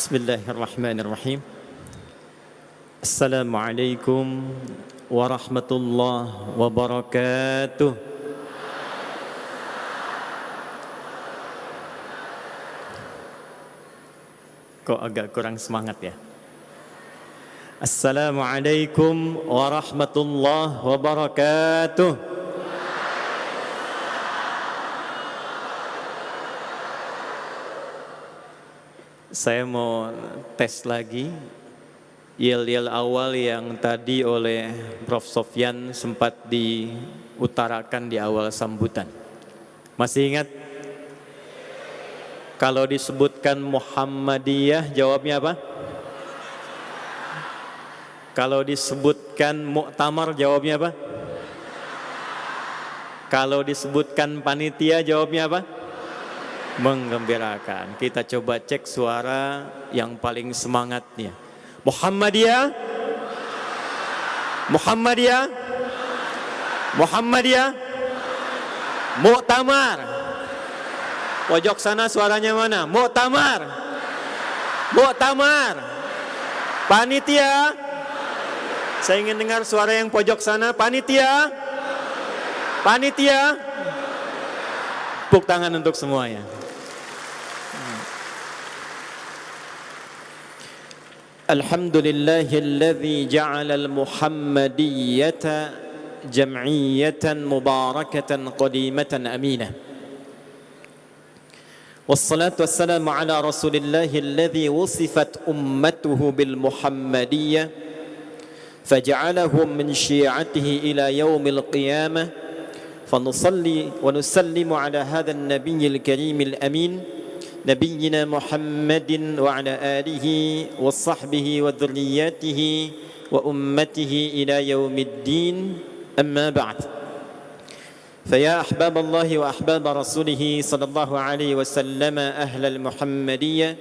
Bismillahirrahmanirrahim. Assalamualaikum warahmatullahi wabarakatuh. Kok agak kurang semangat ya? Assalamualaikum warahmatullahi wabarakatuh. Saya mau tes lagi yel-yel awal yang tadi oleh Prof. Sofyan sempat diutarakan di awal sambutan. Masih ingat? Kalau disebutkan Muhammadiyah jawabnya apa? Kalau disebutkan Muktamar jawabnya apa? Kalau disebutkan panitia jawabnya apa? Menggembirakan. Kita coba cek suara yang paling semangatnya. Muhammadiyah, Muhammadiyah, Muhammadiyah, Muktamar. Pojok sana suaranya mana? Muktamar, Muktamar. Panitia. Saya ingin dengar suara yang pojok sana. Panitia, panitia. Tepuk tangan untuk semuanya. Alhamdulillahilladzi ja'alal Muhammadiyyata jam'iyyatan mubarakatan qadimatan aminah. Wassalatu wassalamu ala Rasulillahilladzi wusifat ummatuhu bil Muhammadiyyah faja'alahum min syi'atihi ila yaumil qiyamah. فنصلي ونسلم على هذا النبي الكريم الأمين نبينا محمد وعلى آله وصحبه وذرياته وأمته إلى يوم الدين أما بعد فيا أحباب الله وأحباب رسوله صلى الله عليه وسلم أهل المحمدية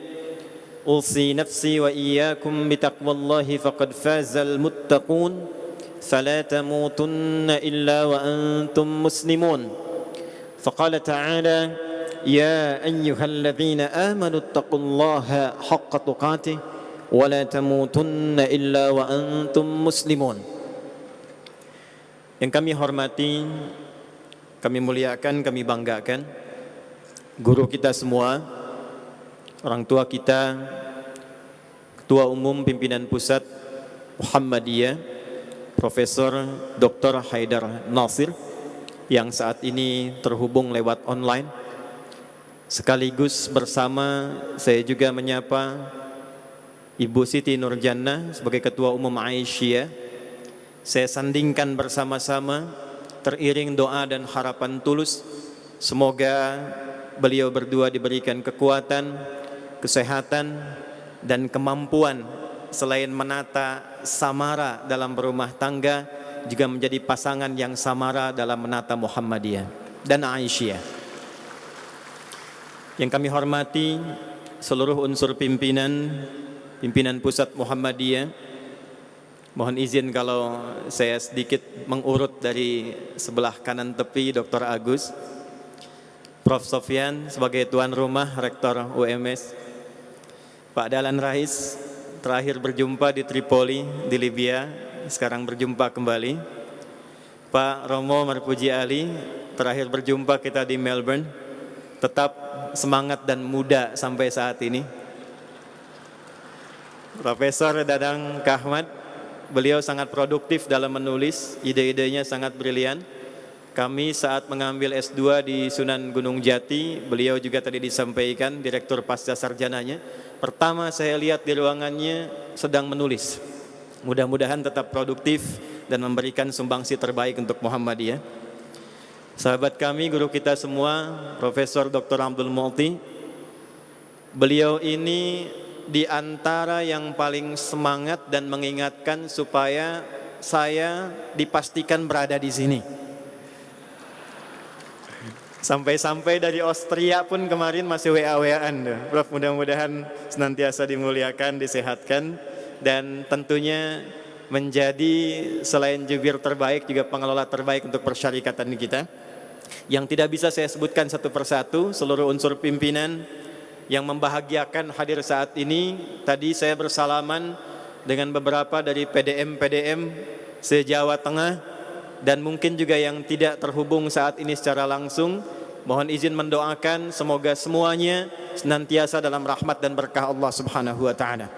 أوصي نفسي وإياكم بتقوى الله فقد فاز المتقون فلا تموتن إلا وأنتم مسلمون فقال تعالى يا أيها الذين آمنوا اتقوا الله حق تقاته ولا تموتن إلا وأنتم مسلمون. Yang kami hormati, kami muliakan, kami banggakan guru kita semua, orang tua kita, Ketua Umum Pimpinan Pusat Muhammadiyah Profesor Dr. Haidar Nasir yang saat ini terhubung lewat online. Sekaligus bersama saya juga menyapa Ibu Siti Nurjannah sebagai Ketua Umum Aisyah. Saya sandingkan bersama-sama teriring doa dan harapan tulus. Semoga beliau berdua diberikan kekuatan, kesehatan, dan kemampuan selain menata samara dalam berumah tangga, juga menjadi pasangan yang samara dalam menata Muhammadiyah dan Aisyah. Yang kami hormati seluruh unsur pimpinan pusat Muhammadiyah. Mohon izin kalau saya sedikit mengurut dari sebelah kanan tepi Dr. Agus, Prof. Sofyan sebagai tuan rumah Rektor UMS, Pak Dahlan Rais terakhir berjumpa di Tripoli di Libya, sekarang berjumpa kembali. Pak Romo Marpuji Ali terakhir berjumpa kita di Melbourne, tetap semangat dan muda sampai saat ini. Profesor Dadang Kahmat, beliau sangat produktif dalam menulis, ide-idenya sangat brilian. Kami saat mengambil S2 di Sunan Gunung Jati, beliau juga tadi disampaikan Direktur Pasca Sarjananya. Pertama saya lihat di ruangannya sedang menulis. Mudah-mudahan tetap produktif dan memberikan sumbangsi terbaik untuk Muhammadiyah. Sahabat kami, guru kita semua, Profesor Dr. Abdul Mu'ti, beliau ini di antara yang paling semangat dan mengingatkan supaya saya dipastikan berada di sini. Sampai-sampai dari Austria pun kemarin masih WA-WA-an. Prof, mudah-mudahan senantiasa dimuliakan, disehatkan, dan tentunya menjadi selain jubir terbaik juga pengelola terbaik untuk persyarikatan kita. Yang tidak bisa saya sebutkan satu persatu, seluruh unsur pimpinan yang membahagiakan hadir saat ini. Tadi saya bersalaman dengan beberapa dari PDM-PDM se-Jawa Tengah dan mungkin juga yang tidak terhubung saat ini secara langsung. Mohon izin mendoakan semoga semuanya senantiasa dalam rahmat dan berkah Allah Subhanahu wa taala.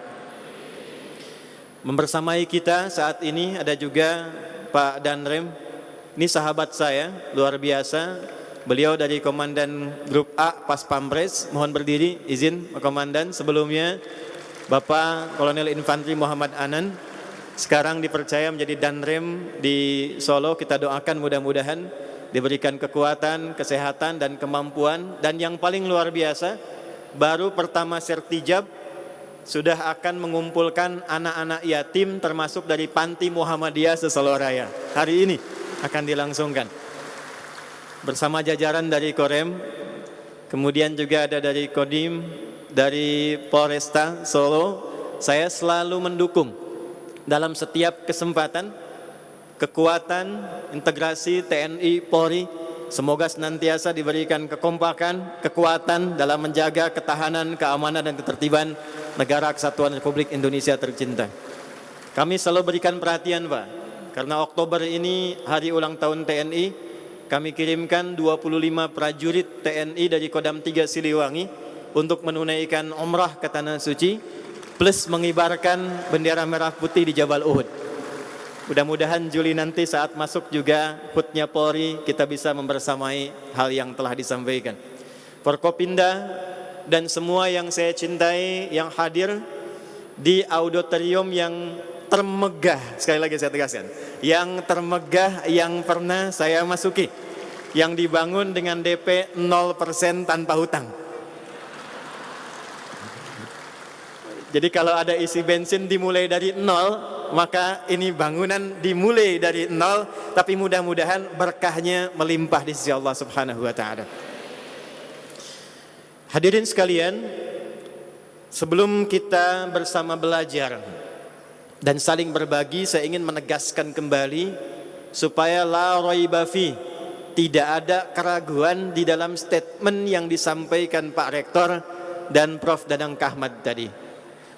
Membersamai kita saat ini ada juga Pak Danrem. Ini sahabat saya luar biasa. Beliau dari Komandan Grup A Pas Pampres. Mohon berdiri, izin Pak Komandan. Sebelumnya Bapak Kolonel Infantri Muhammad Anan, sekarang dipercaya menjadi Danrem di Solo. Kita doakan mudah-mudahan diberikan kekuatan, kesehatan dan kemampuan. Dan yang paling luar biasa, baru pertama sertijab sudah akan mengumpulkan anak-anak yatim termasuk dari Panti Muhammadiyah se-Solo Raya. Hari ini akan dilangsungkan bersama jajaran dari Korem, kemudian juga ada dari Kodim, dari Polresta Solo. Saya selalu mendukung dalam setiap kesempatan kekuatan integrasi TNI Polri. Semoga senantiasa diberikan kekompakan, kekuatan dalam menjaga ketahanan, keamanan dan ketertiban negara kesatuan Republik Indonesia tercinta. Kami selalu berikan perhatian, Pak, karena Oktober ini hari ulang tahun TNI. Kami kirimkan 25 prajurit TNI dari Kodam 3 Siliwangi untuk menunaikan umrah ke Tanah Suci plus mengibarkan bendera merah putih di Jabal Uhud. Mudah-mudahan Juli nanti saat masuk juga HUT-nya Polri kita bisa membersamai hal yang telah disampaikan. Forkopimda dan semua yang saya cintai yang hadir di auditorium yang termegah, sekali lagi saya tegaskan, yang termegah yang pernah saya masuki, yang dibangun dengan DP 0% tanpa hutang. Jadi kalau ada isi bensin dimulai dari 0, maka ini bangunan dimulai dari 0, tapi mudah-mudahan berkahnya melimpah di sisi Allah Subhanahu wa taala. Hadirin sekalian, sebelum kita bersama belajar dan saling berbagi, saya ingin menegaskan kembali supaya la raiba fi, tidak ada keraguan di dalam statement yang disampaikan Pak Rektor dan Prof Dadang Kahmat tadi.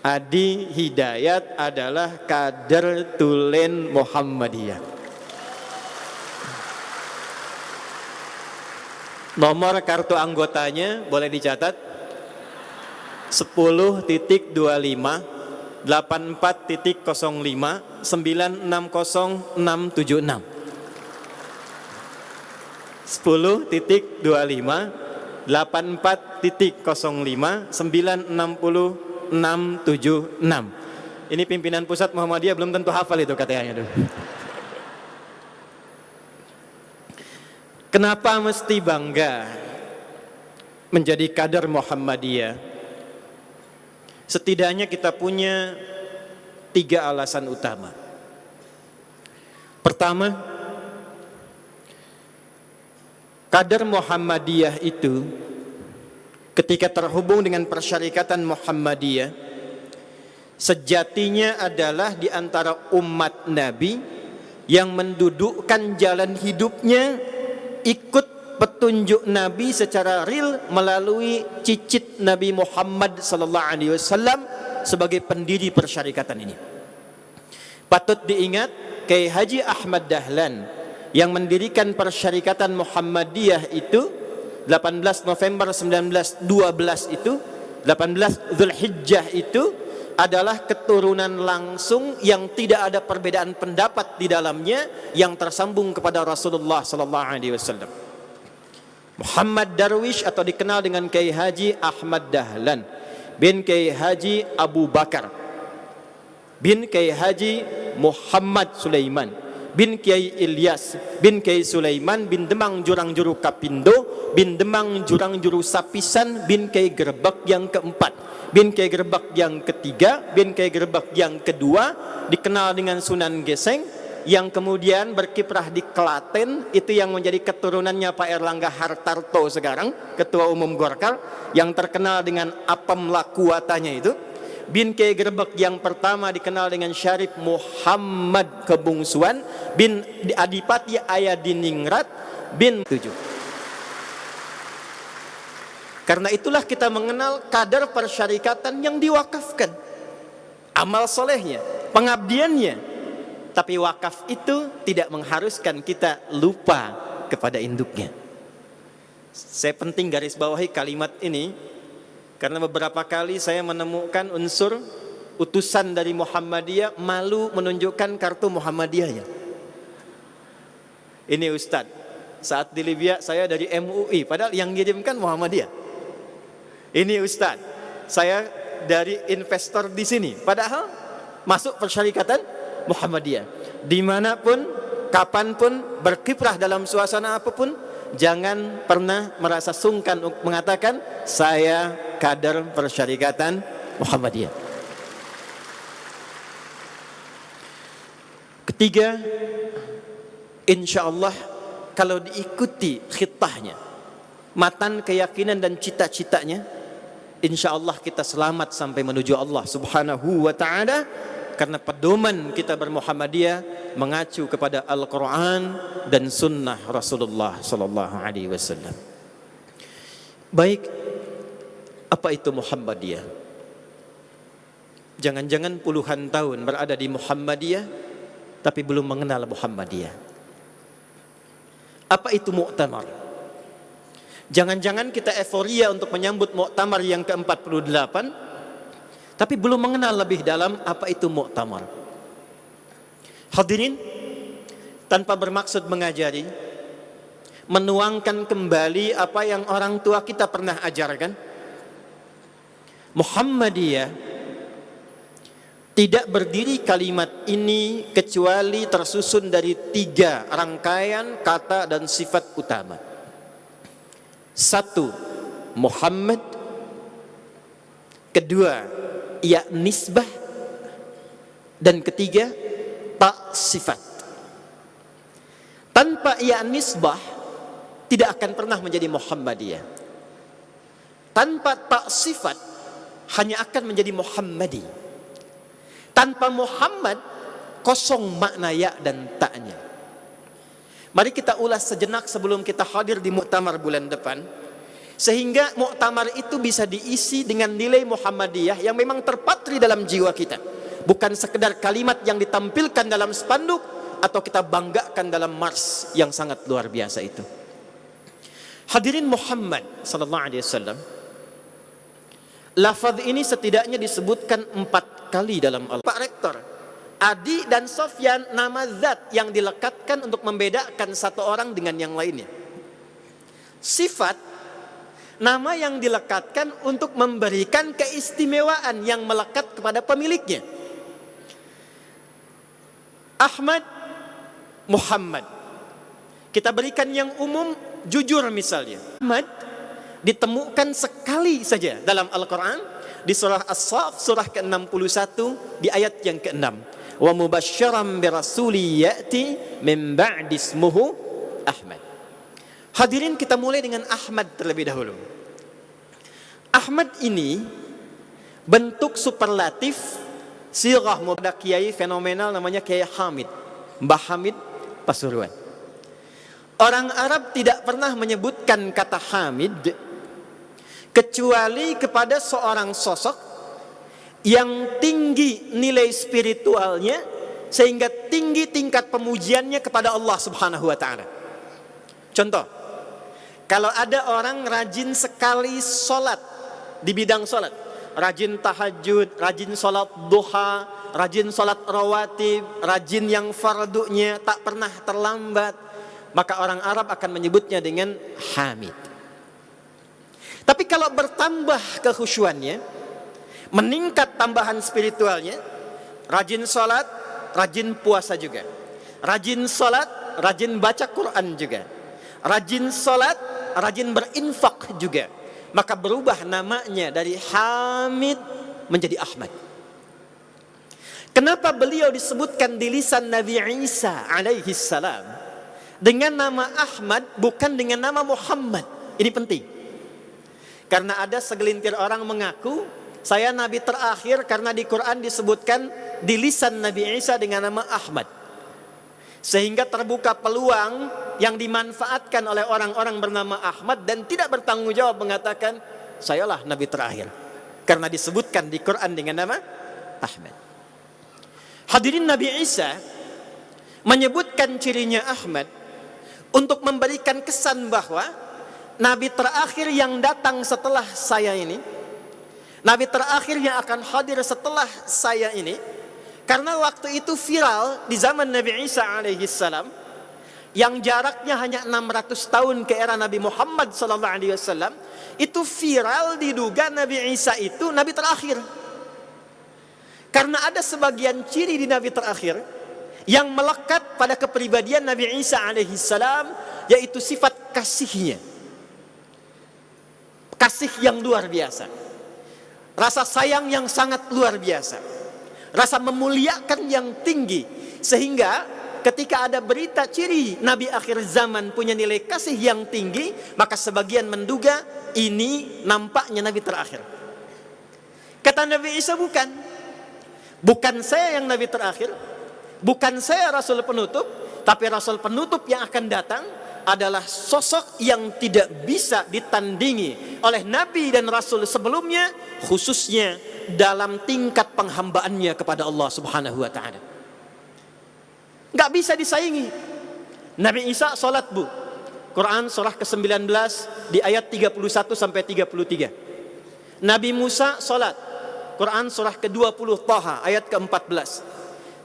Adi Hidayat adalah kader Tulen Muhammadiyah. Nomor kartu anggotanya boleh dicatat 10.25 84.05 960676. 10.25 84.05 960676. Ini pimpinan pusat Muhammadiyah belum tentu hafal itu katanya. Kenapa mesti bangga menjadi kader Muhammadiyah? Setidaknya kita punya 3 alasan utama. Pertama, kader Muhammadiyah itu ketika terhubung dengan persyarikatan Muhammadiyah, sejatinya adalah di antara umat Nabi yang mendudukkan jalan hidupnya ikut petunjuk Nabi secara real melalui cicit Nabi Muhammad SAW sebagai pendiri persyarikatan ini. Patut diingat, Kiai Haji Ahmad Dahlan yang mendirikan persyarikatan Muhammadiyah itu 18 November 1912 itu, 18 Zulhijjah itu adalah keturunan langsung yang tidak ada perbedaan pendapat di dalamnya yang tersambung kepada Rasulullah sallallahu alaihi wasallam. Muhammad Darwish atau dikenal dengan Kiai Haji Ahmad Dahlan bin Kiai Haji Abu Bakar bin Kiai Haji Muhammad Sulaiman bin Kiai Ilyas bin Kiai Sulaiman bin Demang Jurang Juru Kapindo bin Demang Jurang Juru Sapisan bin Kiai Gerbak yang keempat bin Kiai Gerbak yang ketiga bin Kiai Gerbak yang kedua dikenal dengan Sunan Geseng yang kemudian berkiprah di Klaten, itu yang menjadi keturunannya Pak Erlangga Hartarto sekarang Ketua Umum Golkar yang terkenal dengan apem lakuatanya itu. Bin Kiai Gerbek yang pertama dikenal dengan Syarif Muhammad Kebungsuan bin Adipati Ayadiningrat bin 7. Karena itulah kita mengenal kadar persyarikatan yang diwakafkan, amal solehnya, pengabdiannya. Tapi wakaf itu tidak mengharuskan kita lupa kepada induknya. Saya penting garis bawahi kalimat ini, karena beberapa kali saya menemukan unsur utusan dari Muhammadiyah malu menunjukkan kartu Muhammadiyahnya. Ini Ustadz, saat di Libya saya dari MUI, padahal yang ngirimkan Muhammadiyah. Ini Ustadz, saya dari investor di sini, padahal masuk persyarikatan Muhammadiyah. Dimanapun, kapanpun, berkiprah dalam suasana apapun, jangan pernah merasa sungkan untuk mengatakan saya kader persyarikatan Muhammadiyah. Ketiga, insya Allah kalau diikuti khitahnya, matan keyakinan dan cita-citanya, insya Allah kita selamat sampai menuju Allah subhanahu wa ta'ala. Karena pedoman kita bermuhammadiyah mengacu kepada Al-Quran dan sunnah Rasulullah sallallahu alaihi wasallam. Baik, apa itu Muhammadiyah? Jangan-jangan puluhan tahun berada di Muhammadiyah tapi belum mengenal Muhammadiyah. Apa itu muktamar? Jangan-jangan kita euforia untuk menyambut muktamar yang ke-48 tapi belum mengenal lebih dalam apa itu muktamar. Hadirin, tanpa bermaksud mengajari, menuangkan kembali apa yang orang tua kita pernah ajarkan, Muhammadiyah tidak berdiri kalimat ini kecuali tersusun dari 3 rangkaian kata dan sifat utama. 1, Muhammad. Kedua, ya nisbah. Dan ketiga, tak sifat. Tanpa ya nisbah tidak akan pernah menjadi Muhammadiyah. Tanpa tak sifat hanya akan menjadi Muhammadi. Tanpa Muhammad kosong makna ya dan taknya. Mari kita ulas sejenak sebelum kita hadir di muktamar bulan depan, sehingga muktamar itu bisa diisi dengan nilai Muhammadiyah yang memang terpatri dalam jiwa kita, bukan sekedar kalimat yang ditampilkan dalam spanduk atau kita banggakan dalam mars yang sangat luar biasa itu. Hadirin, Muhammad sallallahu alaihi wasallam, lafaz ini setidaknya disebutkan 4 kali dalam Al-Quran. Pak Rektor, Adi dan Sofyan nama zat yang dilekatkan untuk membedakan satu orang dengan yang lainnya. Sifat, nama yang dilekatkan untuk memberikan keistimewaan yang melekat kepada pemiliknya. Ahmad, Muhammad. Kita berikan yang umum, jujur misalnya. Ahmad ditemukan sekali saja dalam Al-Quran di surah As-Saff surah ke-61 di ayat yang ke-6. Wa mubasysyiran birasuli ya'ti min ba'di ismuhu Ahmad. Hadirin, kita mulai dengan Ahmad terlebih dahulu. Ahmad ini bentuk superlatif sirah muda kiai fenomenal namanya Kiai Hamid, Mbah Hamid Pasuruan. Orang Arab tidak pernah menyebutkan kata Hamid kecuali kepada seorang sosok yang tinggi nilai spiritualnya sehingga tinggi tingkat pemujiannya kepada Allah Subhanahu wa taala. Contoh, kalau ada orang rajin sekali sholat di bidang sholat, rajin tahajud, rajin sholat duha, rajin sholat rawatib, rajin yang fardunya, tak pernah terlambat, maka orang Arab akan menyebutnya dengan Hamid. Tapi kalau bertambah kekhusyuannya, meningkat tambahan spiritualnya, rajin sholat, rajin puasa juga, rajin sholat, rajin baca Quran juga, rajin sholat, rajin berinfak juga, maka berubah namanya dari Hamid menjadi Ahmad. Kenapa beliau disebutkan di lisan Nabi Isa alaihi salam dengan nama Ahmad bukan dengan nama Muhammad? Ini penting. Karena ada segelintir orang mengaku saya nabi terakhir karena di Quran disebutkan di lisan Nabi Isa dengan nama Ahmad. Sehingga terbuka peluang yang dimanfaatkan oleh orang-orang bernama Ahmad dan tidak bertanggung jawab mengatakan sayalah nabi terakhir karena disebutkan di Quran dengan nama Ahmad. Hadirin, Nabi Isa menyebutkan cirinya Ahmad untuk memberikan kesan bahwa nabi terakhir yang datang setelah saya ini, nabi terakhir yang akan hadir setelah saya ini, karena waktu itu viral di zaman Nabi Isa alaihissalam yang jaraknya hanya 600 tahun ke era Nabi Muhammad sallallahu alaihi wasallam, itu viral diduga Nabi Isa itu nabi terakhir. Karena ada sebagian ciri di nabi terakhir yang melekat pada kepribadian Nabi Isa alaihissalam, yaitu sifat kasihnya. Kasih yang luar biasa, rasa sayang yang sangat luar biasa, rasa memuliakan yang tinggi, sehingga ketika ada berita ciri Nabi akhir zaman punya nilai kasih yang tinggi, maka sebagian menduga ini nampaknya Nabi terakhir. Kata Nabi Isa, bukan saya yang Nabi terakhir, bukan saya Rasul penutup, tapi Rasul penutup yang akan datang adalah sosok yang tidak bisa ditandingi oleh Nabi dan Rasul sebelumnya, khususnya dalam tingkat penghambaannya kepada Allah Subhanahu wa ta'ala. Gak bisa disaingi. Nabi Isa salat, Bu. Quran surah ke-19 di ayat 31 sampai 33. Nabi Musa salat. Quran surah ke-20 Taha ayat ke-14.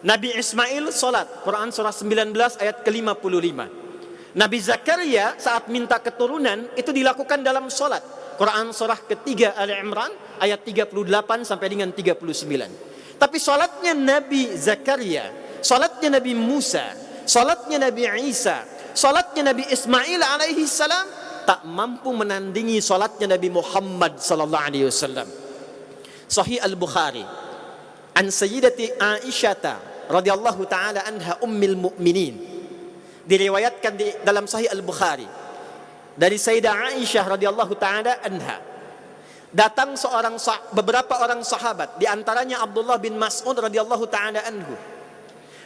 Nabi Ismail salat. Quran surah 19 ayat ke-55. Nabi Zakaria saat minta keturunan itu dilakukan dalam salat. Quran surah ke-3 Ali Imran ayat 38 sampai dengan 39. Tapi salatnya Nabi Zakaria, salatnya Nabi Musa, salatnya Nabi Isa, salatnya Nabi Ismail alaihi salam tak mampu menandingi salatnya Nabi Muhammad sallallahu alaihi wasallam. Sahih Al-Bukhari an Sayyidati Aisyah radhiyallahu taala anha ummil mukminin, diriwayatkan dalam Sahih Al-Bukhari dari Sayyidah Aisyah radhiyallahu taala anha, datang beberapa orang sahabat, di antaranya Abdullah bin Mas'ud radhiyallahu taala anhu,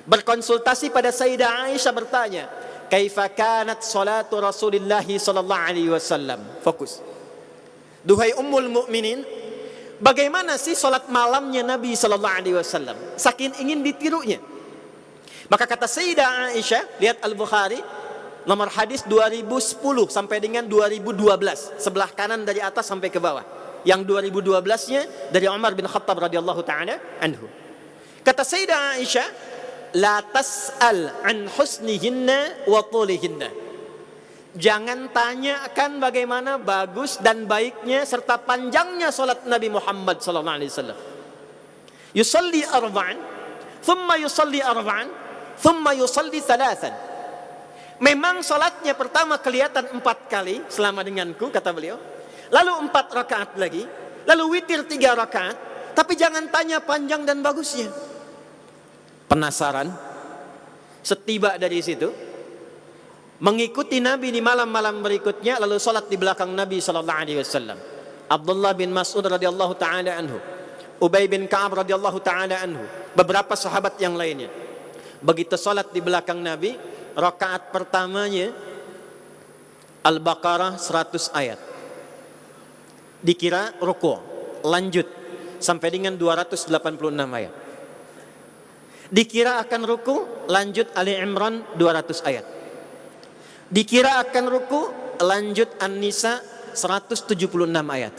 berkonsultasi pada Sayyidah Aisyah bertanya, "Kaifa kanat salatu Rasulillah sallallahu alaihi wasallam?" Fokus. Duhai ummul mukminin, bagaimana sih salat malamnya Nabi sallallahu alaihi wasallam? Saking ingin ditirunya. Maka kata Sayyidah Aisyah, lihat Al-Bukhari nomor hadis 2010 sampai dengan 2012, sebelah kanan dari atas sampai ke bawah. Yang 2012-nya dari Umar bin Khattab radhiyallahu taala anhu. Kata Sayyidah Aisyah, la tas'al an husnihinna wa tulihinna. Jangan tanyakan bagaimana bagus dan baiknya serta panjangnya salat Nabi Muhammad sallallahu alaihi wasallam. Yusalli arba'an, thumma yusalli arba'an, thumma yusalli thalathan. Memang salatnya pertama kelihatan 4 kali selama denganku, kata beliau. Lalu 4 rakaat lagi, lalu witir 3 rakaat, tapi jangan tanya panjang dan bagusnya. Penasaran? Setiba dari situ, mengikuti Nabi di malam-malam berikutnya, lalu salat di belakang Nabi sallallahu alaihi wasallam. Abdullah bin Mas'ud radhiyallahu taala anhu, Ubay bin Ka'ab radhiyallahu taala anhu, beberapa sahabat yang lainnya. Begitu salat di belakang Nabi, rakaat pertamanya Al-Baqarah 100 ayat. Dikira ruku', lanjut sampai dengan 286 ayat. Dikira akan ruku', lanjut Ali Imran 200 ayat. Dikira akan ruku', lanjut An-Nisa 176 ayat.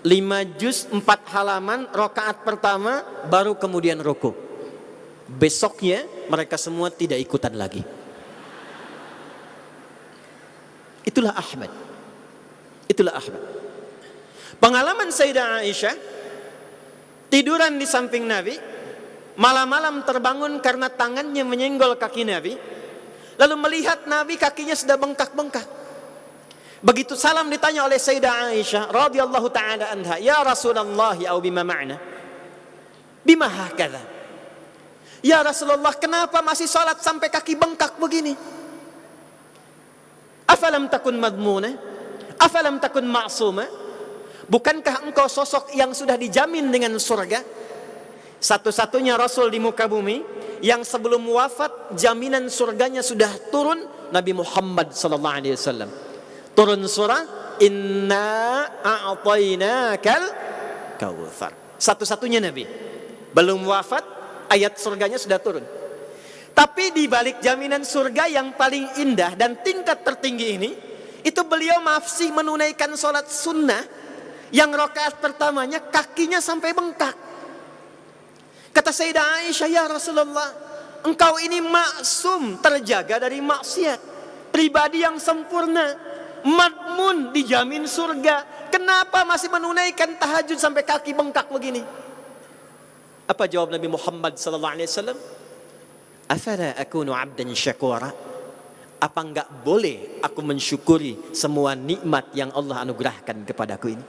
5 juz 4 halaman rakaat pertama, baru kemudian ruku'. Besoknya mereka semua tidak ikutan lagi. Itulah Ahmad. Itulah Ahmad. Pengalaman Sayyidah Aisyah, tiduran di samping Nabi, malam-malam terbangun karena tangannya menyenggol kaki Nabi, lalu melihat Nabi kakinya sudah bengkak-bengkak. Begitu salam ditanya oleh Sayyidah Aisyah radhiyallahu taala anha, "Ya Rasulullah, au bima ma'na?" Bima hakadha? Ya Rasulullah, kenapa masih salat sampai kaki bengkak begini? Afalam takun madmuna? Afalam takun ma'suma? Bukankah engkau sosok yang sudah dijamin dengan surga? Satu-satunya Rasul di muka bumi yang sebelum wafat jaminan surganya sudah turun Nabi Muhammad sallallahu alaihi wasallam. Turun surah Inna a'tainakal kautsar. Satu-satunya Nabi. Belum wafat, ayat surganya sudah turun. Tapi di balik jaminan surga yang paling indah dan tingkat tertinggi ini, itu beliau masih menunaikan sholat sunnah yang rakaat pertamanya kakinya sampai bengkak. Kata Sayyidah Aisyah, ya Rasulullah, engkau ini maksum, terjaga dari maksiat, pribadi yang sempurna, madmun, dijamin surga. Kenapa masih menunaikan tahajud sampai kaki bengkak begini? Apa jawab Nabi Muhammad sallallahu alaihi wasallam? Afala akunu 'abdan syakura? Apa enggak boleh aku mensyukuri semua nikmat yang Allah anugerahkan kepadaku ini?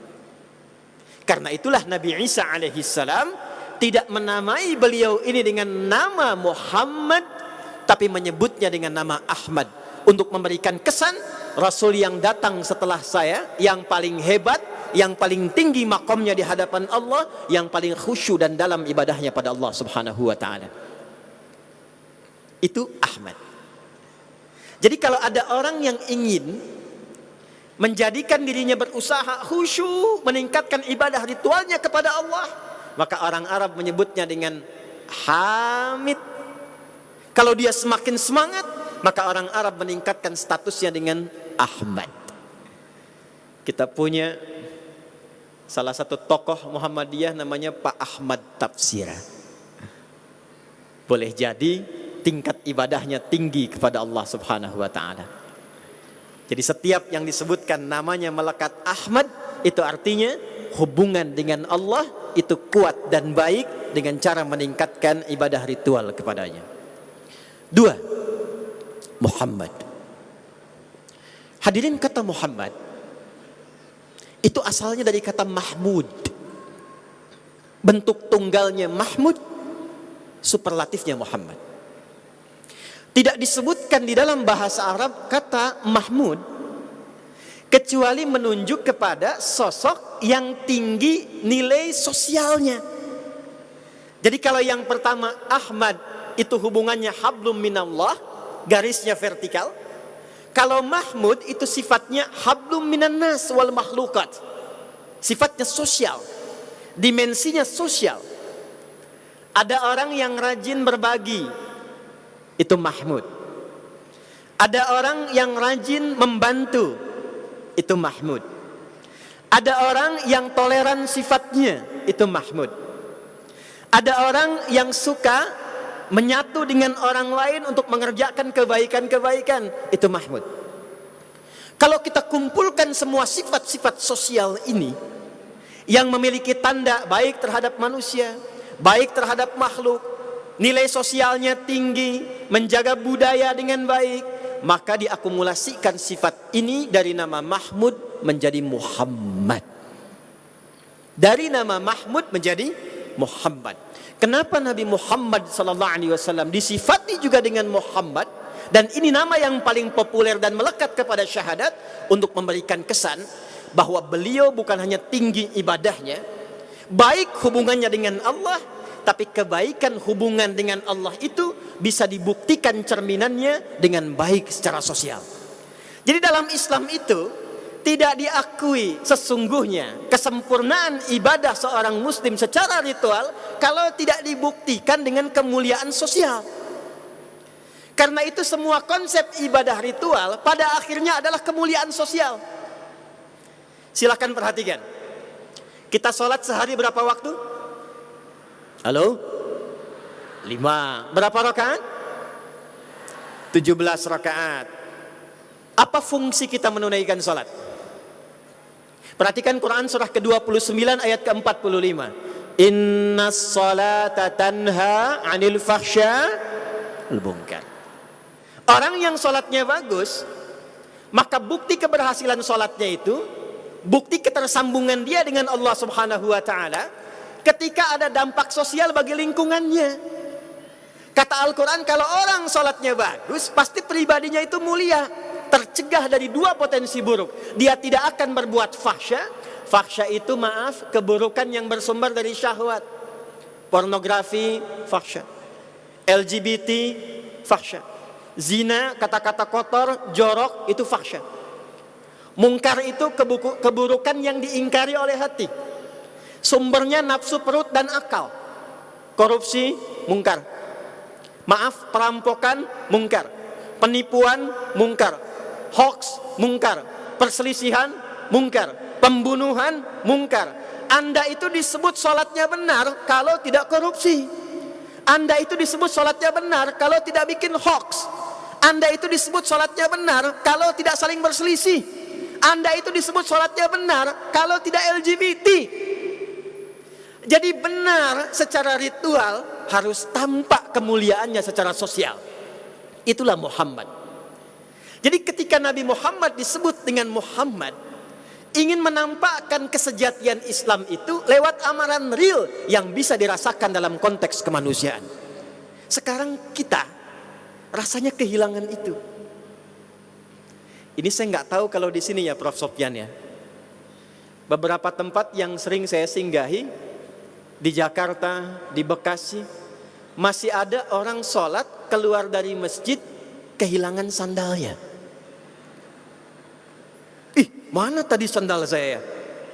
Karena itulah Nabi Isa alaihi salam tidak menamai beliau ini dengan nama Muhammad, tapi menyebutnya dengan nama Ahmad, untuk memberikan kesan Rasul yang datang setelah saya, yang paling hebat, yang paling tinggi makomnya di hadapan Allah, yang paling khusyuk dan dalam ibadahnya pada Allah subhanahu wa ta'ala. Itu Ahmad. Jadi kalau ada orang yang ingin menjadikan dirinya berusaha khusyuk, meningkatkan ibadah ritualnya kepada Allah, maka orang Arab menyebutnya dengan Hamid. Kalau dia semakin semangat, maka orang Arab meningkatkan statusnya dengan Ahmad. Kita punya salah satu tokoh Muhammadiyah namanya Pak Ahmad Tafsira. Boleh jadi tingkat ibadahnya tinggi kepada Allah subhanahu wa ta'ala. Jadi setiap yang disebutkan namanya melekat Ahmad, itu artinya hubungan dengan Allah itu kuat dan baik dengan cara meningkatkan ibadah ritual kepadanya. 2. Muhammad. Hadirin, kata Muhammad itu asalnya dari kata Mahmud. Bentuk tunggalnya Mahmud, superlatifnya Muhammad. Tidak disebutkan di dalam bahasa Arab kata Mahmud kecuali menunjuk kepada sosok yang tinggi nilai sosialnya. Jadi kalau yang pertama Ahmad itu hubungannya hablum minallah, garisnya vertikal. Kalau Mahmud itu sifatnya hablum minan nas wal makhlukat, sifatnya sosial, dimensinya sosial. Ada orang yang rajin berbagi, itu Mahmud. Ada orang yang rajin membantu, itu Mahmud. Ada orang yang toleran sifatnya, itu Mahmud. Ada orang yang suka menyatu dengan orang lain untuk mengerjakan kebaikan-kebaikan, itu Mahmud. Kalau kita kumpulkan semua sifat-sifat sosial ini yang memiliki tanda baik terhadap manusia, baik terhadap makhluk, nilai sosialnya tinggi, menjaga budaya dengan baik, maka diakumulasikan sifat ini dari nama Mahmud menjadi Muhammad. Dari nama Mahmud menjadi Muhammad. Kenapa Nabi Muhammad SAW disifati juga dengan Muhammad? Dan ini nama yang paling populer dan melekat kepada syahadat untuk memberikan kesan bahwa beliau bukan hanya tinggi ibadahnya, baik hubungannya dengan Allah, tapi kebaikan hubungan dengan Allah itu bisa dibuktikan cerminannya dengan baik secara sosial. Jadi dalam Islam itu tidak diakui sesungguhnya kesempurnaan ibadah seorang muslim secara ritual kalau tidak dibuktikan dengan kemuliaan sosial. Karena itu semua konsep ibadah ritual pada akhirnya adalah kemuliaan sosial. Silakan perhatikan. Kita sholat sehari berapa waktu? Halo? 5. Berapa rakaat? 17 rakaat. Apa fungsi kita menunaikan sholat? Perhatikan Quran surah ke-29 ayat ke-45. Innas salata tanha 'anil fahsya'i wal munkar. Orang yang sholatnya bagus, maka bukti keberhasilan sholatnya itu, bukti ketersambungan dia dengan Allah subhanahu wa ta'ala, ketika ada dampak sosial bagi lingkungannya. Kata Al-Quran, kalau orang sholatnya bagus, pasti pribadinya itu mulia, tercegah dari 2 potensi buruk. Dia tidak akan berbuat fahsya. Fahsya itu keburukan yang bersumber dari syahwat. Pornografi, fahsya. LGBT, fahsya. Zina, kata-kata kotor, jorok, itu fahsya. Mungkar itu keburukan yang diingkari oleh hati. Sumbernya nafsu perut dan akal. Korupsi, mungkar. Maaf, perampokan, mungkar. Penipuan, mungkar. Hoax, mungkar. Perselisihan, mungkar. Pembunuhan, mungkar. Anda itu disebut sholatnya benar kalau tidak korupsi. Anda itu disebut sholatnya benar kalau tidak bikin hoax. Anda itu disebut sholatnya benar kalau tidak saling berselisih. Anda itu disebut sholatnya benar kalau tidak LGBT. Jadi benar secara ritual, harus tampak kemuliaannya secara sosial. Itulah Muhammad. Jadi ketika Nabi Muhammad disebut dengan Muhammad, ingin menampakkan kesejatian Islam itu lewat amaran real yang bisa dirasakan dalam konteks kemanusiaan. Sekarang kita rasanya kehilangan itu. Ini saya nggak tahu kalau di sini ya Prof. Sofyan ya. Beberapa tempat yang sering saya singgahi di Jakarta, di Bekasi, masih ada orang sholat keluar dari masjid kehilangan sandalnya. Mana tadi sandal saya?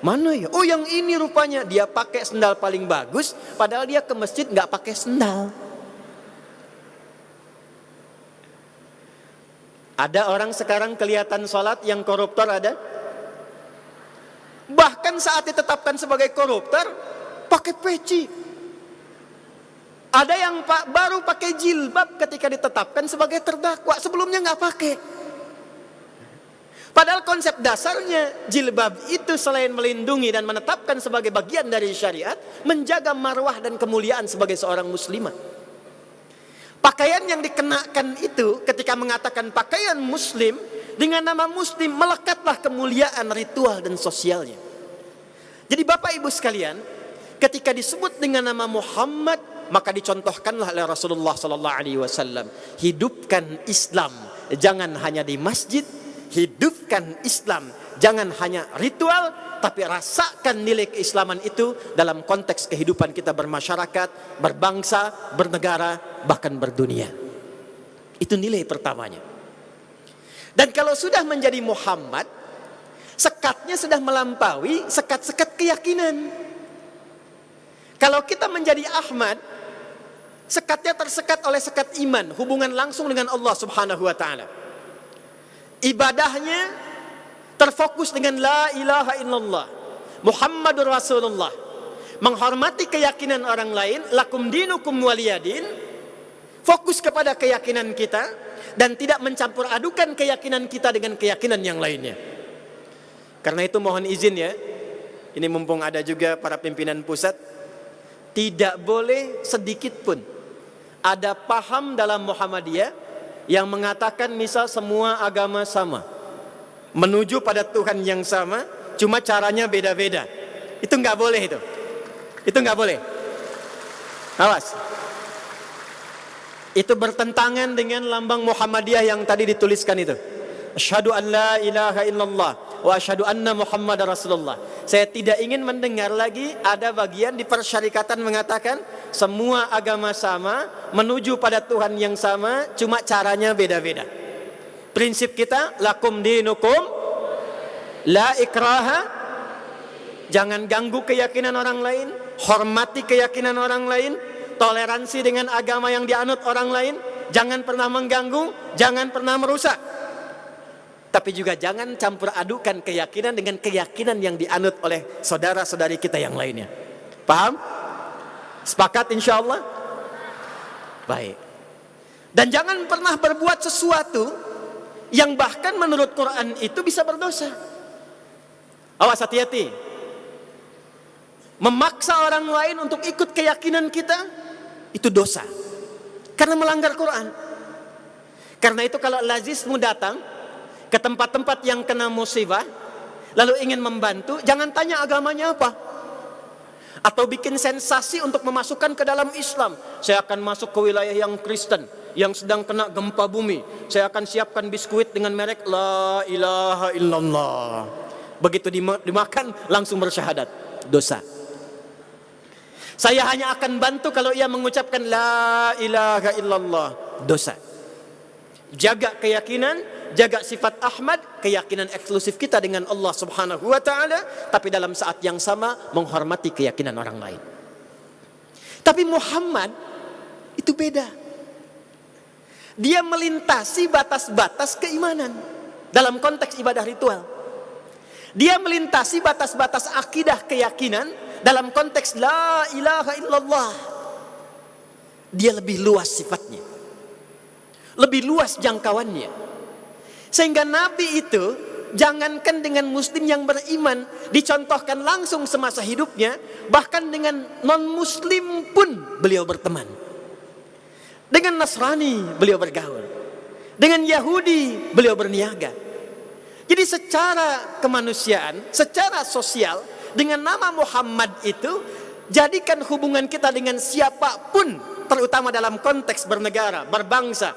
Mana ya? Oh yang ini rupanya. Dia pakai sandal paling bagus, padahal dia ke masjid nggak pakai sandal. Ada orang sekarang kelihatan sholat yang koruptor ada. Bahkan saat ditetapkan sebagai koruptor, pakai peci. Ada yang baru pakai jilbab ketika ditetapkan sebagai terdakwa. Sebelumnya nggak pakai. Padahal konsep dasarnya jilbab itu selain melindungi dan menetapkan sebagai bagian dari syariat, menjaga marwah dan kemuliaan sebagai seorang muslimah. Pakaian yang dikenakan itu ketika mengatakan pakaian muslim, dengan nama muslim melekatlah kemuliaan ritual dan sosialnya. Jadi Bapak Ibu sekalian, ketika disebut dengan nama Muhammad, maka dicontohkanlah oleh Rasulullah SAW. Hidupkan Islam, jangan hanya di masjid. Hidupkan Islam, jangan hanya ritual, tapi rasakan nilai keislaman itu dalam konteks kehidupan kita bermasyarakat, berbangsa, bernegara, bahkan berdunia. Itu nilai pertamanya. Dan kalau sudah menjadi Muhammad, sekatnya sudah melampaui sekat-sekat keyakinan. Kalau kita menjadi Ahmad, sekatnya tersekat oleh sekat iman, hubungan langsung dengan Allah Subhanahu wa taala. Ibadahnya terfokus dengan la ilaha illallah Muhammadur Rasulullah, menghormati keyakinan orang lain, lakum dinukum waliyadin, fokus kepada keyakinan kita dan tidak mencampur adukan keyakinan kita dengan keyakinan yang lainnya. Karena itu mohon izin ya, ini mumpung ada juga para pimpinan pusat, tidak boleh sedikit pun ada paham dalam Muhammadiyah yang mengatakan misal semua agama sama, menuju pada Tuhan yang sama, cuma caranya beda-beda. Itu nggak boleh itu. Itu nggak boleh. Awas. Itu bertentangan dengan lambang Muhammadiyah yang tadi dituliskan itu. Asyhadu an la ilaha illallah wa asyhadu anna Muhammadar Rasulullah. Saya tidak ingin mendengar lagi ada bagian di persyarikatan mengatakan semua agama sama, menuju pada Tuhan yang sama, cuma caranya beda-beda. Prinsip kita lakum dinukum la ikraha. Jangan ganggu keyakinan orang lain, hormati keyakinan orang lain, toleransi dengan agama yang dianut orang lain, jangan pernah mengganggu, jangan pernah merusak. Tapi juga jangan campur adukan keyakinan dengan keyakinan yang dianut oleh saudara-saudari kita yang lainnya. Paham? Sepakat insya Allah? Baik. Dan jangan pernah berbuat sesuatu yang bahkan menurut Quran itu bisa berdosa. Awas, hati-hati. Memaksa orang lain untuk ikut keyakinan kita, itu dosa. Karena melanggar Quran. Karena itu kalau lazismu datang ke tempat-tempat yang kena musibah, lalu ingin membantu, jangan tanya agamanya apa. Atau bikin sensasi untuk memasukkan ke dalam Islam. Saya akan masuk ke wilayah yang Kristen, yang sedang kena gempa bumi. Saya akan siapkan biskuit dengan merek La ilaha illallah. Begitu dimakan, langsung bersyahadat. Dosa. Saya hanya akan bantu kalau ia mengucapkan La ilaha illallah. Dosa. Jaga keyakinan, jaga sifat Ahmad, keyakinan eksklusif kita dengan Allah Subhanahu wa taala, tapi dalam saat yang sama menghormati keyakinan orang lain. Tapi Muhammad itu beda. Dia melintasi batas-batas keimanan dalam konteks ibadah ritual. Dia melintasi batas-batas akidah keyakinan dalam konteks la ilaha illallah. Dia lebih luas sifatnya, lebih luas jangkauannya. Sehingga Nabi itu jangankan dengan muslim yang beriman, dicontohkan langsung semasa hidupnya, bahkan dengan non-muslim pun beliau berteman. Dengan Nasrani beliau bergaul, dengan Yahudi beliau berniaga. Jadi secara kemanusiaan, secara sosial, dengan nama Muhammad itu, jadikan hubungan kita dengan siapapun, terutama dalam konteks bernegara, berbangsa,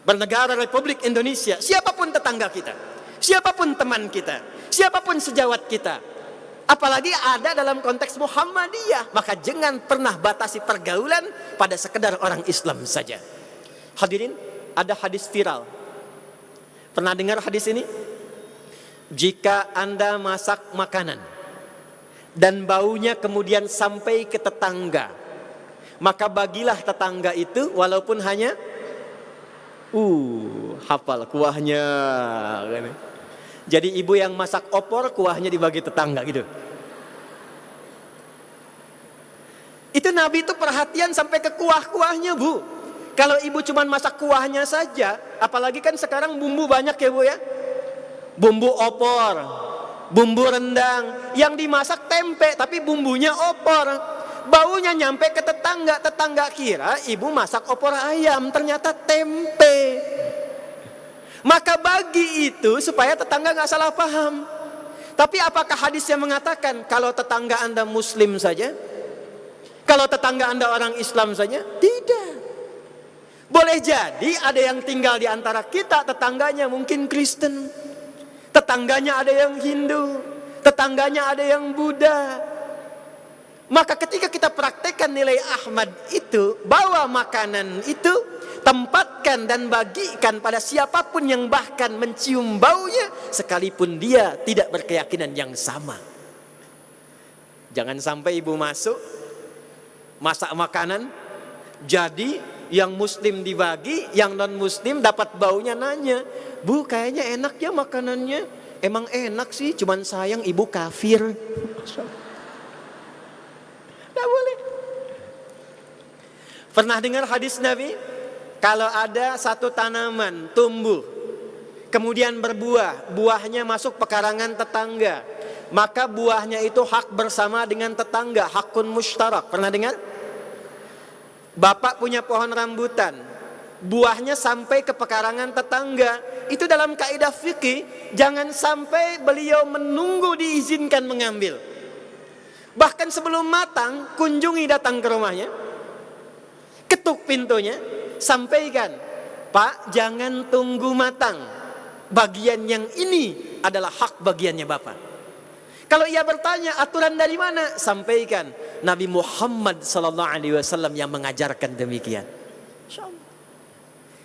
bernegara Republik Indonesia, siapapun tetangga kita, siapapun teman kita, siapapun sejawat kita, apalagi ada dalam konteks Muhammadiyah, maka jangan pernah batasi pergaulan pada sekedar orang Islam saja. Hadirin, ada hadis viral. Pernah dengar hadis ini? Jika Anda masak makanan dan baunya kemudian sampai ke tetangga, maka bagilah tetangga itu walaupun hanya hafal kuahnya. Jadi ibu yang masak opor, kuahnya dibagi tetangga gitu. Itu Nabi itu perhatian sampai ke kuah-kuahnya, Bu. Kalau ibu cuma masak kuahnya saja, apalagi kan sekarang bumbu banyak ya, Bu ya. Bumbu opor, bumbu rendang, yang dimasak tempe tapi bumbunya opor. Baunya nyampe ke tetangga, tetangga kira ibu masak opor ayam, ternyata tempe. Maka bagi itu supaya tetangga gak salah paham. Tapi apakah hadisnya mengatakan kalau tetangga Anda muslim saja, kalau tetangga Anda orang Islam saja? Tidak. Boleh jadi ada yang tinggal di antara kita, tetangganya mungkin Kristen, tetangganya ada yang Hindu, tetangganya ada yang Buddha. Maka ketika kita praktekkan nilai Ahmad itu, bawa makanan itu, tempatkan dan bagikan pada siapapun yang bahkan mencium baunya, sekalipun dia tidak berkeyakinan yang sama. Jangan sampai ibu masuk, masak makanan, jadi yang muslim dibagi, yang non muslim dapat baunya, nanya, Bu kayaknya enak ya makanannya. Emang enak sih, cuman sayang ibu kafir. Tidak boleh. Pernah dengar hadis Nabi? Kalau ada satu tanaman tumbuh, kemudian berbuah, buahnya masuk pekarangan tetangga, maka buahnya itu hak bersama dengan tetangga, hakun mustarak. Pernah dengar? Bapak punya pohon rambutan, buahnya sampai ke pekarangan tetangga. Itu dalam kaidah fikih, jangan sampai beliau menunggu diizinkan mengambil. Bahkan sebelum matang, kunjungi datang ke rumahnya, ketuk pintunya, sampaikan, Pak jangan tunggu matang, bagian yang ini adalah hak bagiannya Bapak. Kalau ia bertanya aturan dari mana, sampaikan Nabi Muhammad SAW yang mengajarkan demikian.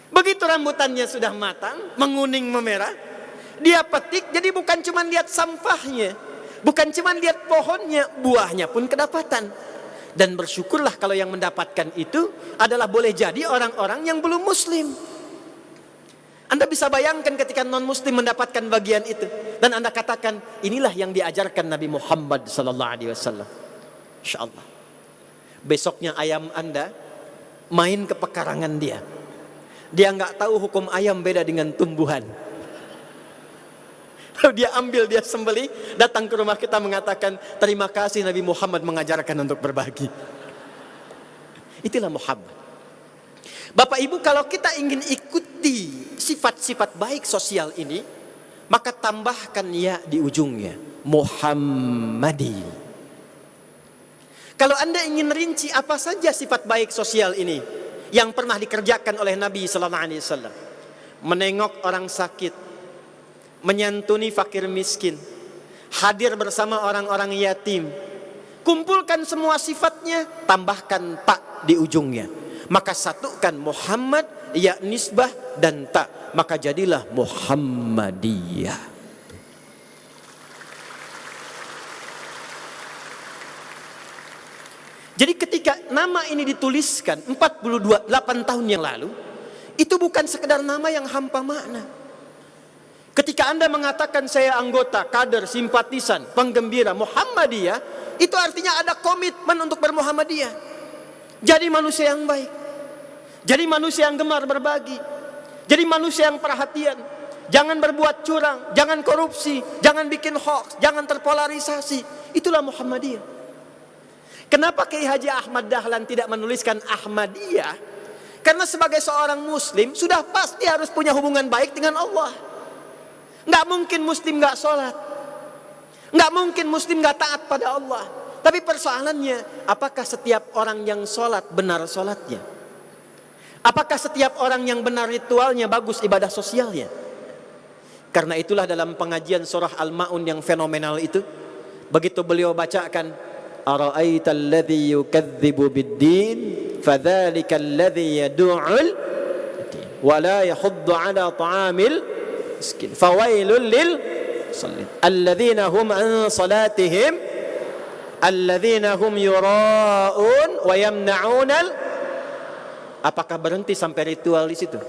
Begitu rambutannya sudah matang, menguning memerah, dia petik, jadi bukan cuma lihat sampahnya, bukan cuma lihat pohonnya, buahnya pun kedapatan. Dan bersyukurlah kalau yang mendapatkan itu adalah boleh jadi orang-orang yang belum muslim. Anda bisa bayangkan ketika non-muslim mendapatkan bagian itu, dan Anda katakan, inilah yang diajarkan Nabi Muhammad SAW. InsyaAllah besoknya ayam Anda main ke pekarangan dia. Dia nggak tahu hukum ayam beda dengan tumbuhan. Lalu dia ambil, dia sembelih, datang ke rumah kita mengatakan, terima kasih Nabi Muhammad mengajarkan untuk berbagi. Itulah Muhammad. Bapak Ibu, kalau kita ingin ikuti sifat-sifat baik sosial ini, maka tambahkan ya di ujungnya, Muhammadi. Kalau Anda ingin rinci apa saja sifat baik sosial ini yang pernah dikerjakan oleh Nabi SAW, menengok orang sakit, menyantuni fakir miskin, hadir bersama orang-orang yatim, kumpulkan semua sifatnya, tambahkan tak di ujungnya, Maka satukan Muhammad, ya nisbah dan ta, maka jadilah Muhammadiyah. Jadi ketika nama ini dituliskan 8 tahun yang lalu, itu bukan sekedar nama yang hampa makna. Ketika Anda mengatakan saya anggota, kader, simpatisan, penggembira Muhammadiyah, itu artinya ada komitmen untuk bermuhammadiyah. Jadi manusia yang baik, jadi manusia yang gemar berbagi, jadi manusia yang perhatian. Jangan berbuat curang, jangan korupsi, jangan bikin hoax, jangan terpolarisasi. Itulah Muhammadiyah. Kenapa Kiai Haji Ahmad Dahlan tidak menuliskan Ahmadiyah? Karena sebagai seorang muslim sudah pasti harus punya hubungan baik dengan Allah. Nggak mungkin muslim nggak sholat, nggak mungkin muslim nggak taat pada Allah. Tapi persoalannya, apakah setiap orang yang sholat benar sholatnya? Apakah setiap orang yang benar ritualnya bagus ibadah sosialnya? Karena itulah dalam pengajian surah Al-Ma'un yang fenomenal itu, begitu beliau bacakan, ara'aita alladhi yukadzibu bid-din fadzalika alladhi yad'ul wa la yahuddu 'ala ta'amil miskin fawailul lil musallin alladzina hum an salatihim alladzina hum yura'un wa yamna'un. Apakah berhenti sampai ritual di situ?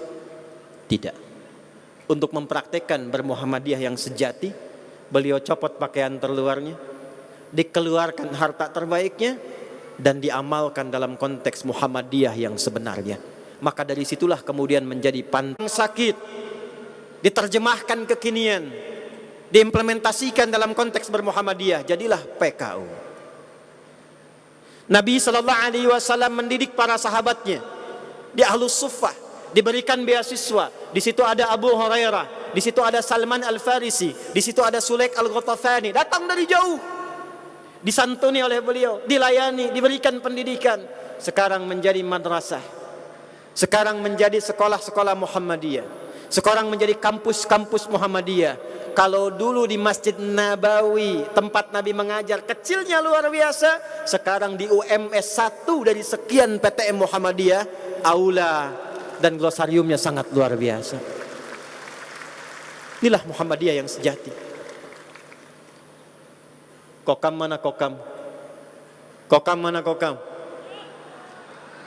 Tidak. Untuk mempraktekkan bermuhammadiyah yang sejati, beliau copot pakaian terluarnya, dikeluarkan harta terbaiknya, dan diamalkan dalam konteks Muhammadiyah yang sebenarnya. Maka dari situlah kemudian menjadi pantang sakit, diterjemahkan kekinian, diimplementasikan dalam konteks bermuhammadiyah, jadilah PKU. Nabi SAW mendidik para sahabatnya di Ahlus Suffah, diberikan beasiswa. Di situ ada Abu Hurairah, di situ ada Salman Al-Farisi, di situ ada Sulaik Al-Ghatafani, datang dari jauh, disantuni oleh beliau, dilayani, diberikan pendidikan. Sekarang menjadi madrasah, sekarang menjadi sekolah-sekolah Muhammadiyah, sekarang menjadi kampus-kampus Muhammadiyah. Kalau dulu di Masjid Nabawi tempat Nabi mengajar kecilnya luar biasa, sekarang di UMS 1 dari sekian PTM Muhammadiyah, aula dan glosariumnya sangat luar biasa. Inilah Muhammadiyah yang sejati. Kokam mana kokam? Kokam mana kokam?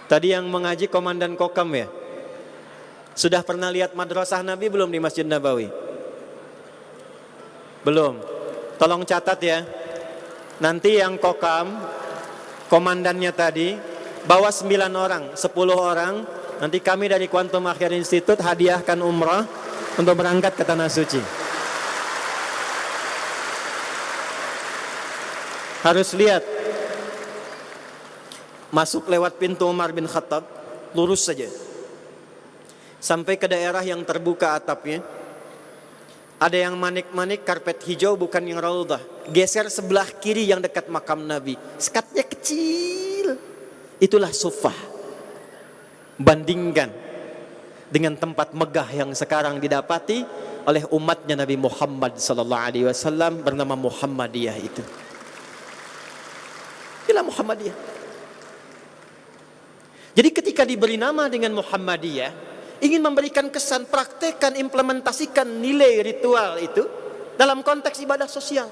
Tadi yang mengaji komandan kokam ya? Sudah pernah lihat madrasah Nabi belum di Masjid Nabawi? Belum. Tolong catat ya. Nanti yang kokam, komandannya tadi, bawa 9 orang, 10 orang. Nanti kami dari Quantum Akhir Institute hadiahkan umrah untuk berangkat ke Tanah Suci. Harus lihat. Masuk lewat pintu Umar bin Khattab, lurus saja. Sampai ke daerah yang terbuka atapnya. Ada yang manik-manik karpet hijau, bukan yang raudhah. Geser sebelah kiri yang dekat makam Nabi. Sekatnya kecil. Itulah Suffah. Bandingkan dengan tempat megah yang sekarang didapati oleh umatnya Nabi Muhammad SAW bernama Muhammadiyah itu. Inilah Muhammadiyah. Jadi ketika diberi nama dengan Muhammadiyah, ingin memberikan kesan, praktekkan, implementasikan nilai ritual itu dalam konteks ibadah sosial.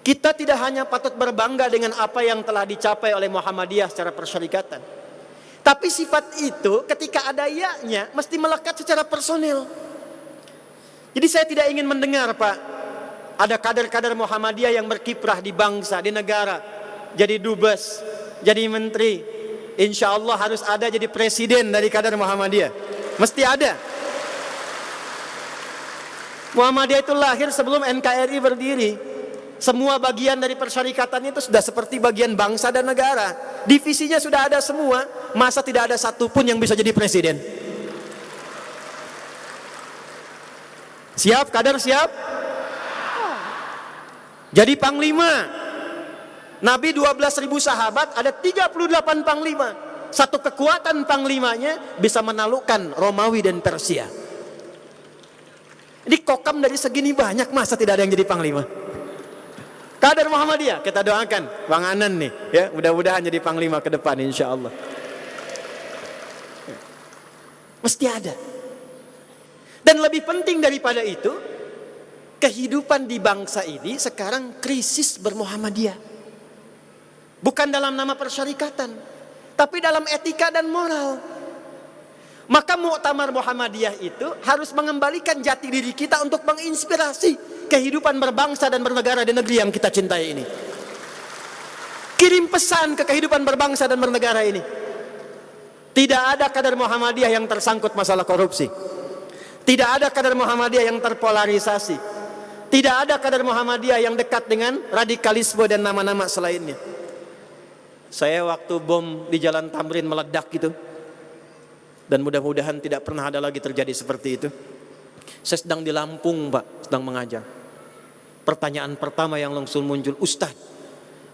Kita tidak hanya patut berbangga dengan apa yang telah dicapai oleh Muhammadiyah secara persyarikatan, tapi sifat itu ketika ada ya-nya mesti melekat secara personil. Jadi saya tidak ingin mendengar, Pak, ada kader-kader Muhammadiyah yang berkiprah di bangsa, di negara, jadi dubes, jadi menteri. Insya Allah harus ada jadi presiden dari kader Muhammadiyah. Mesti ada. Muhammadiyah itu lahir sebelum NKRI berdiri. Semua bagian dari persyarikatan itu sudah seperti bagian bangsa dan negara. Divisinya sudah ada semua. Masa tidak ada satupun yang bisa jadi presiden? Siap, kader siap? Jadi panglima. Nabi 12.000 sahabat, ada 38 panglima. Satu kekuatan panglimanya bisa menaklukkan Romawi dan Persia. Ini kokam dari segini banyak, masa tidak ada yang jadi panglima? Kader Muhammadiyah, kita doakan Bang Anan nih, ya, mudah-mudahan jadi panglima ke depan insya Allah. Mesti ada. Dan lebih penting daripada itu, kehidupan di bangsa ini sekarang krisis bermuhammadiyah. Bukan dalam nama persyarikatan, tapi dalam etika dan moral. Maka Muktamar Muhammadiyah itu harus mengembalikan jati diri kita untuk menginspirasi kehidupan berbangsa dan bernegara di negeri yang kita cintai ini. Kirim pesan ke kehidupan berbangsa dan bernegara ini. Tidak ada kader Muhammadiyah yang tersangkut masalah korupsi. Tidak ada kader Muhammadiyah yang terpolarisasi. Tidak ada kader Muhammadiyah yang dekat dengan radikalisme dan nama-nama selainnya. Saya waktu bom di Jalan Tamrin meledak gitu, dan mudah-mudahan tidak pernah ada lagi terjadi seperti itu. Saya sedang di Lampung, Pak, sedang mengajar. Pertanyaan pertama yang langsung muncul, Ustaz,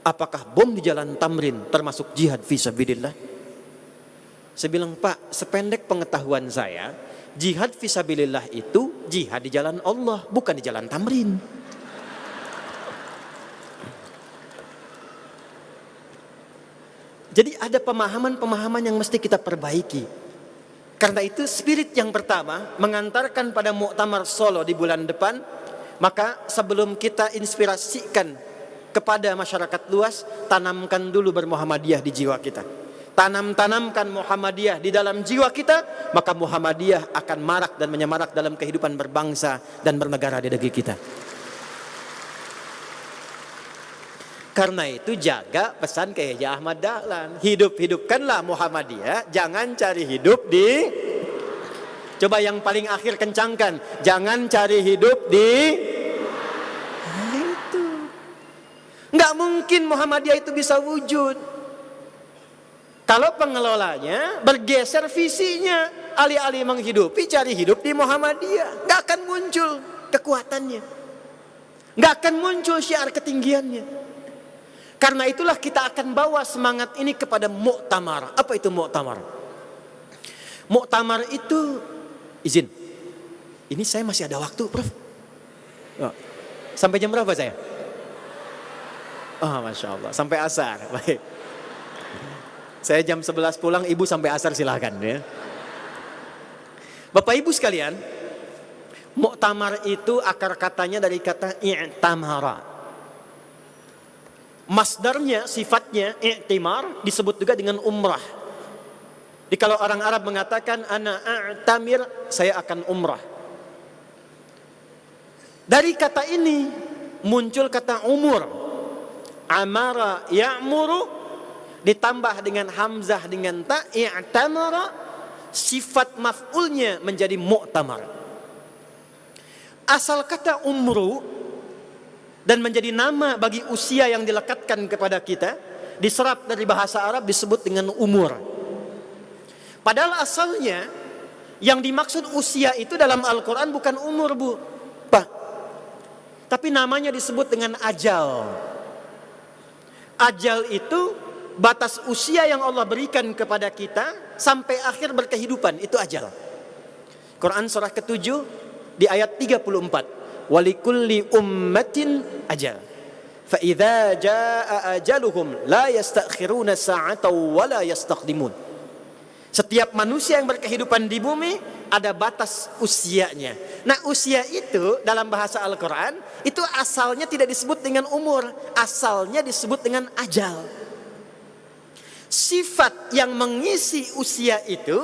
apakah bom di Jalan Tamrin termasuk jihad fisabilillah? Saya bilang, Pak, sependek pengetahuan saya, jihad fisabilillah itu jihad di jalan Allah, bukan di Jalan Tamrin. Jadi ada pemahaman-pemahaman yang mesti kita perbaiki. Karena itu spirit yang pertama mengantarkan pada Muktamar Solo di bulan depan. Maka sebelum kita inspirasikan kepada masyarakat luas, tanamkan dulu bermuhammadiyah di jiwa kita. Tanamkan Muhammadiyah di dalam jiwa kita, maka Muhammadiyah akan marak dan menyemarak dalam kehidupan berbangsa dan bernegara di negeri kita. Karena itu jaga pesan Kiai Ahmad Dahlan. Hidupkanlah Muhammadiyah, jangan cari hidup di... Coba yang paling akhir kencangkan, jangan cari hidup di... Nah, itu. Nggak mungkin Muhammadiyah itu bisa wujud kalau pengelolanya bergeser visinya, alih-alih menghidupi, cari hidup di Muhammadiyah. Nggak akan muncul kekuatannya, nggak akan muncul syiar ketinggiannya. Karena itulah kita akan bawa semangat ini kepada muktamar. Apa itu muktamar? Muktamar itu, izin, ini saya masih ada waktu, Prof. Oh, sampai jam berapa saya? Oh, Masya Allah, sampai asar. Baik. Saya jam 11 pulang, ibu sampai asar silahkan ya. Bapak ibu sekalian, muktamar itu akar katanya dari kata i'tamara. Masdarnya, sifatnya i'timar disebut juga dengan umrah. Jadi kalau orang Arab mengatakan ana a'tamir, saya akan umrah. Dari kata ini muncul kata umur. Amara ya'muru ditambah dengan hamzah dengan ta, i'tamara, sifat maf'ulnya menjadi mu'tamar. Asal kata umru dan menjadi nama bagi usia yang dilekatkan kepada kita, diserap dari bahasa Arab disebut dengan umur. Padahal asalnya yang dimaksud usia itu dalam Al-Quran bukan umur, Bu, Pak, tapi namanya disebut dengan ajal. Ajal itu batas usia yang Allah berikan kepada kita sampai akhir berkehidupan, itu ajal. Quran surah ke-7 di ayat 34. Walikulli ummatin ajal. Fa idza jaa ajaluhum la yastakhiruna sa'atan wa la yastaqdimun. Setiap manusia yang berkehidupan di bumi ada batas usianya. Nah, usia itu dalam bahasa Al-Qur'an itu asalnya tidak disebut dengan umur, asalnya disebut dengan ajal. Sifat yang mengisi usia itu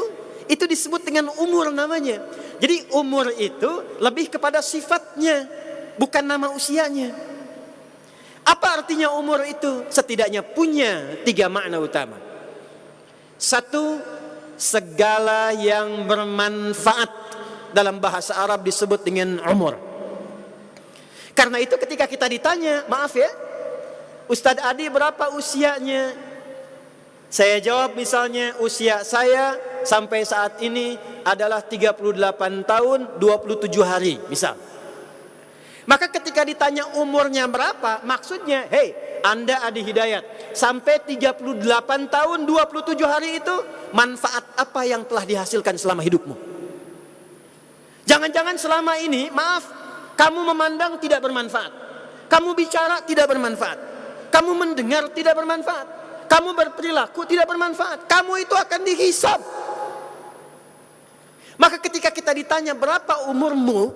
disebut dengan umur namanya. Jadi umur itu lebih kepada sifatnya, bukan nama usianya. Apa artinya umur itu? Setidaknya punya 3 makna utama. 1, segala yang bermanfaat dalam bahasa Arab disebut dengan umur. Karena itu ketika kita ditanya, maaf ya, Ustadz Adi berapa usianya? Saya jawab misalnya usia saya sampai saat ini adalah 38 tahun 27 hari misal. Maka ketika ditanya umurnya berapa, maksudnya, hei Anda Adi Hidayat, sampai 38 tahun 27 hari itu manfaat apa yang telah dihasilkan selama hidupmu? Jangan-jangan selama ini, maaf, kamu memandang tidak bermanfaat, kamu bicara tidak bermanfaat, kamu mendengar tidak bermanfaat, kamu berperilaku tidak bermanfaat, kamu itu akan dihisab. Maka ketika kita ditanya berapa umurmu,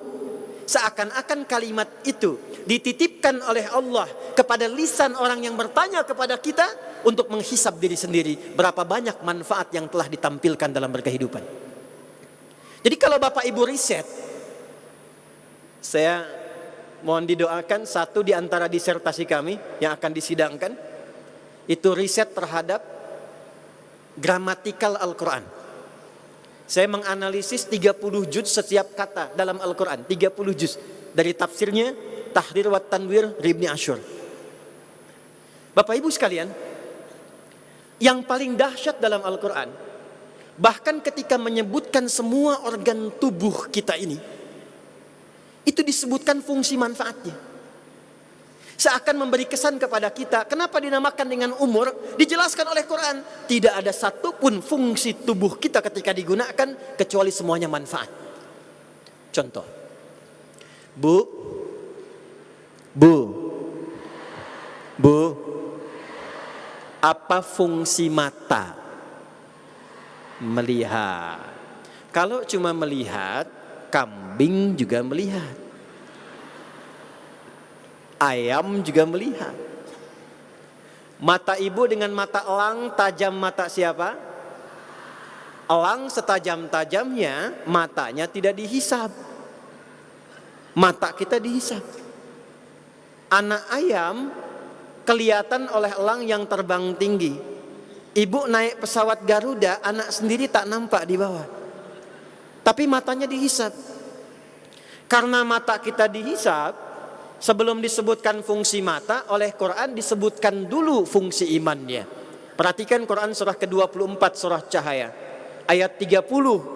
seakan-akan kalimat itu dititipkan oleh Allah kepada lisan orang yang bertanya kepada kita untuk menghisap diri sendiri berapa banyak manfaat yang telah ditampilkan dalam berkehidupan. Jadi kalau Bapak Ibu riset, saya mohon didoakan satu di antara disertasi kami yang akan disidangkan itu riset terhadap gramatikal Al-Quran. Saya menganalisis 30 juz setiap kata dalam Al-Quran, 30 juz dari tafsirnya Tahrir wa Tanwir Ibnu Asyur. Bapak Ibu sekalian, yang paling dahsyat dalam Al-Quran, bahkan ketika menyebutkan semua organ tubuh kita ini, itu disebutkan fungsi manfaatnya. Seakan memberi kesan kepada kita, kenapa dinamakan dengan umur? Dijelaskan oleh Quran, tidak ada satupun fungsi tubuh kita ketika digunakan kecuali semuanya manfaat. Contoh, Bu, apa fungsi mata? Melihat. Kalau cuma melihat, kambing juga melihat. Ayam juga melihat. Mata ibu dengan mata elang tajam mata siapa? Elang setajam-tajamnya, matanya tidak dihisap. Mata kita dihisap. Anak ayam kelihatan oleh elang yang terbang tinggi. Ibu naik pesawat Garuda, anak sendiri tak nampak di bawah. Tapi matanya dihisap. Karena mata kita dihisap, sebelum disebutkan fungsi mata, oleh Quran disebutkan dulu fungsi imannya. Perhatikan Quran surah ke-24 surah Cahaya. Ayat 30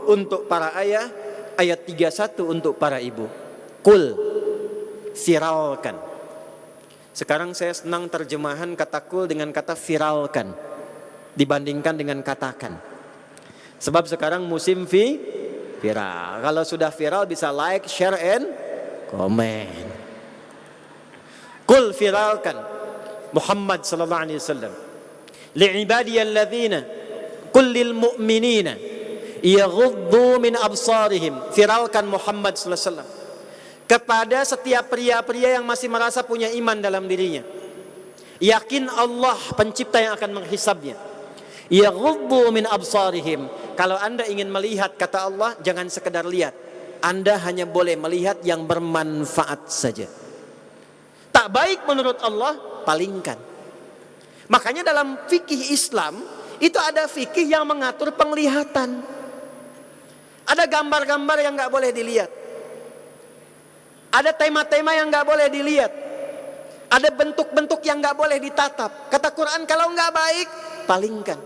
untuk para ayah, ayat 31 untuk para ibu. Qul, viralkan. Sekarang saya senang terjemahan kata qul dengan kata viralkan dibandingkan dengan katakan. Sebab sekarang musim viral. Kalau sudah viral bisa like, share, and comment. Qul viralkan Muhammad sallallahu alaihi wasallam li'ibadiyalladzina qul lil mu'minina yaghuddu min absarihim. Viralkan Muhammad sallallahu alaihi wasallam kepada setiap pria-pria yang masih merasa punya iman dalam dirinya, yakin Allah pencipta yang akan menghisabnya. Yaghuddu min absarihim. Kalau Anda ingin melihat, kata Allah, jangan sekedar lihat, Anda hanya boleh melihat yang bermanfaat saja. Tak baik menurut Allah, palingkan. Makanya dalam fikih Islam itu ada fikih yang mengatur penglihatan. Ada gambar-gambar yang gak boleh dilihat. Ada tema-tema yang gak boleh dilihat. Ada bentuk-bentuk yang gak boleh ditatap. Kata Quran, kalau gak baik, palingkan.